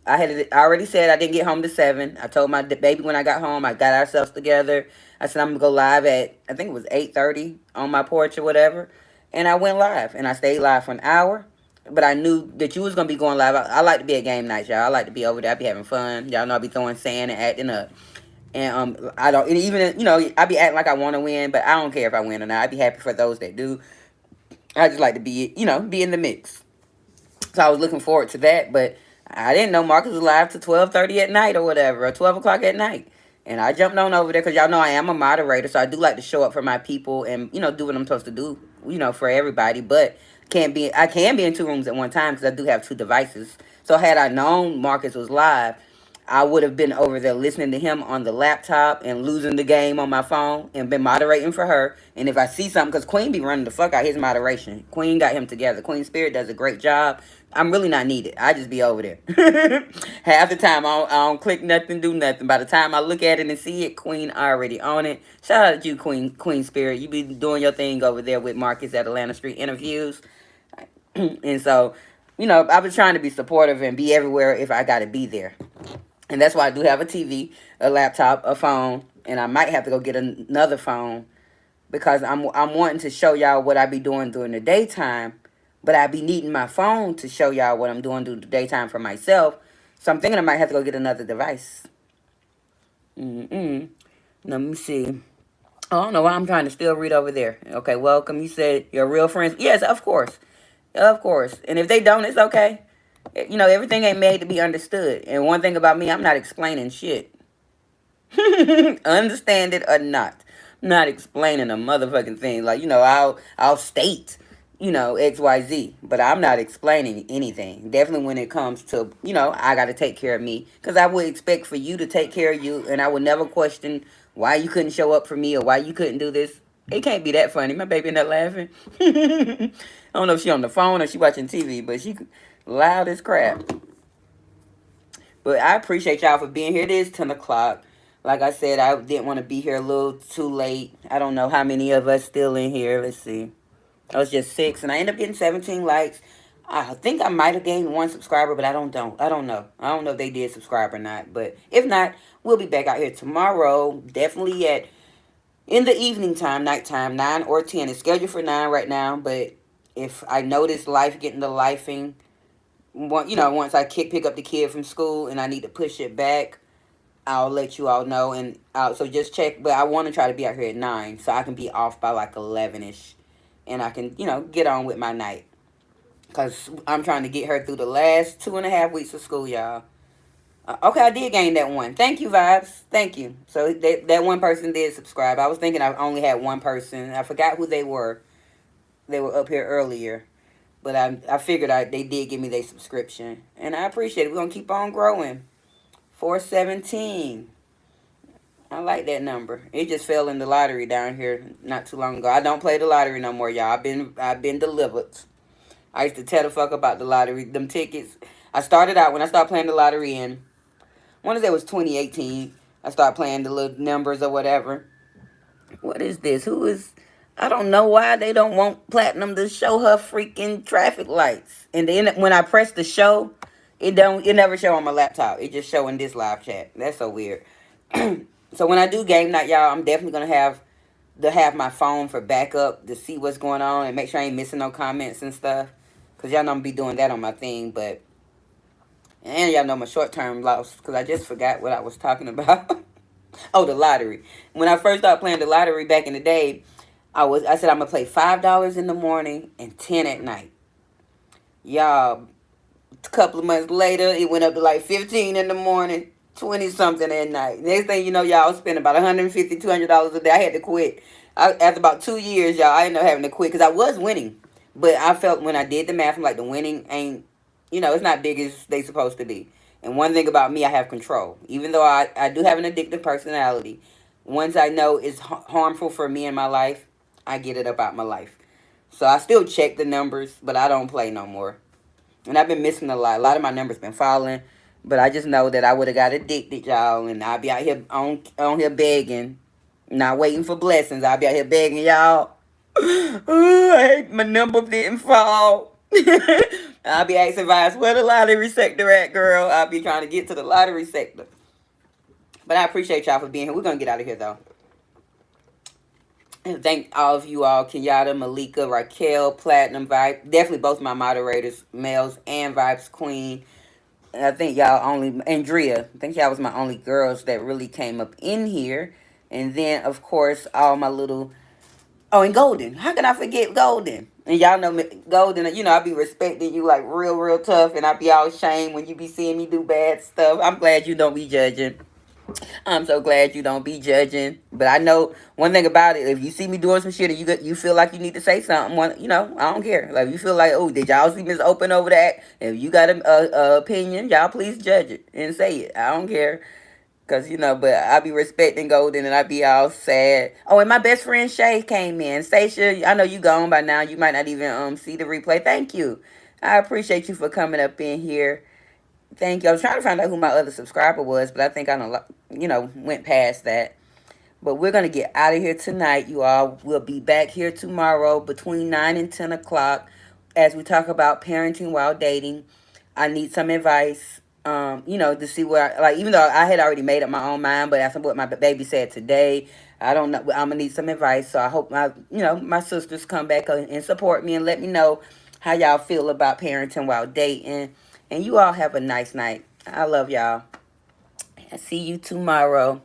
I already said I didn't get home to 7. I told my baby when I got home, I got ourselves together. I said I'm gonna go live at I think it was 8:30 on my porch or whatever, and I went live and I stayed live for an hour. But I knew that you was gonna be going live. I like to be at game nights, y'all. I like to be over there. I be having fun. Y'all know I be throwing sand and acting up. And I don't and even I be acting like I want to win, but I don't care if I win or not. I be happy for those that do. I just like to be in the mix. So I was looking forward to that, but I didn't know Marcus was live to 12:30 at night or whatever, or 12 o'clock at night. And I jumped on over there because y'all know I am a moderator, so I do like to show up for my people and do what I'm supposed to do, for everybody. But I can be in 2 rooms at one time because I do have 2 devices. So had I known Marcus was live, I would have been over there listening to him on the laptop and losing the game on my phone and been moderating for her. And if I see something, because Queen be running the fuck out his moderation. Queen got him together. Queen Spirit does a great job. I'm really not needed. I just be over there. Half the time, I don't click nothing, do nothing. By the time I look at it and see it, Queen already on it. Shout out to you, Queen Spirit. You be doing your thing over there with Marcus at Atlanta Street Interviews. And so, I've been trying to be supportive and be everywhere if I got to be there. And that's why I do have a TV, a laptop, a phone, and I might have to go get another phone because I'm wanting to show y'all what I be doing during the daytime, but I be needing my phone to show y'all what I'm doing during the daytime for myself. So I'm thinking I might have to go get another device. Let me see. Oh, I don't know why I'm trying to still read over there. Okay, welcome. You said you're real friends. Yes, of course. Of course. And if they don't, it's okay. Everything ain't made to be understood. And one thing about me, I'm not explaining shit. Understand it or not. I'm not explaining a motherfucking thing. Like, I'll state, XYZ. But I'm not explaining anything. Definitely when it comes to, I got to take care of me. Because I would expect for you to take care of you. And I would never question why you couldn't show up for me or why you couldn't do this. It can't be that funny. My baby in there laughing. I don't know if she on the phone or she watching TV, but she loud as crap. But I appreciate y'all for being here. It is 10 o'clock. Like I said, I didn't want to be here a little too late. I don't know how many of us still in here. Let's see. I was just 6, and I ended up getting 17 likes. I think I might have gained 1 subscriber, but I don't know. I don't know if they did subscribe or not. But if not, we'll be back out here tomorrow. Definitely in the evening time, nighttime, 9 or 10. It's scheduled for 9 right now, but if I notice life getting to lifing, once I pick up the kid from school and I need to push it back, I'll let you all know. And so just check. But I want to try to be out here at 9 so I can be off by like 11ish. and I can, get on with my night. Because I'm trying to get her through the last 2.5 weeks of school, y'all. Okay, I did gain that one. Thank you, Vibes. Thank you. So that one person did subscribe. I was thinking I only had one person. I forgot who they were. They were up here earlier. But I figured they did give me their subscription. And I appreciate it. We're going to keep on growing. 417. I like that number. It just fell in the lottery down here not too long ago. I don't play the lottery no more, y'all. I've been delivered. I used to tell the fuck about the lottery. Them tickets. I started out when I started playing the lottery in, I want to say it was 2018. I started playing the little numbers or whatever. What is this? Who is? I don't know why they don't want Platinum to show her freaking traffic lights. And then when I press the show, it never show on my laptop. It just show in this live chat. That's so weird. So when I do game night, y'all, I'm definitely gonna have my phone for backup to see what's going on and make sure I ain't missing no comments and stuff. Cause y'all know I'm gonna be doing that on my thing, but and y'all know my short term loss because I just forgot what I was talking about. Oh, the lottery. When I first started playing the lottery back in the day, I said I'm gonna play $5 in the morning and 10 at night. Y'all, a couple of months later, it went up to like 15 in the morning, 20 something at night. Next thing you know, y'all spend about $150, $200 a day. I had to quit. After about 2 years, y'all, I ended up having to quit because I was winning. But I felt when I did the math, I'm like, the winning ain't, it's not big as they supposed to be. And one thing about me, I have control. Even though I do have an addictive personality, once I know it's harmful for me in my life, I get it up out my life. So I still check the numbers, but I don't play no more. And I've been missing a lot. A lot of my numbers been falling. But I just know that I would have got addicted, y'all. And I'll be out here on here begging. Not waiting for blessings. I'll be out here begging, y'all. Oh, I hate my number didn't fall. I'll be asking Vice, where the lottery sector at, girl? I'll be trying to get to the lottery sector. But I appreciate y'all for being here. We're going to get out of here, though. And thank all of you all, Kenyatta, Malika, Raquel, Platinum, Vibe. Definitely both my moderators, Males and Vibes Queen. And I think y'all only, Andrea, I think y'all was my only girls that really came up in here. And then, of course, all my little, oh, and Golden. How can I forget Golden? And y'all know me, Golden, I be respecting you like real, real tough. And I be all ashamed when you be seeing me do bad stuff. I'm glad you don't be judging. I'm so glad you don't be judging. But I know one thing about it. If you see me doing some shit and you feel like you need to say something, I don't care. Like, you feel like, oh, did y'all see Miss Open over that? If you got a opinion, y'all please judge it and say it. I don't care. Because, but I be respecting Golden and I be all sad. Oh, and my best friend Shay came in. Stacia, I know you gone by now. You might not even see the replay. Thank you. I appreciate you for coming up in here. Thank you. I was trying to find out who my other subscriber was, but I think I don't, went past that. But we're going to get out of here tonight, you all. We'll be back here tomorrow between 9 and 10 o'clock as we talk about parenting while dating. I need some advice, to see where, even though I had already made up my own mind, but that's what my baby said today. I don't know. I'm going to need some advice. So I hope my sisters come back and support me and let me know how y'all feel about parenting while dating. And you all have a nice night. I love y'all. I see you tomorrow.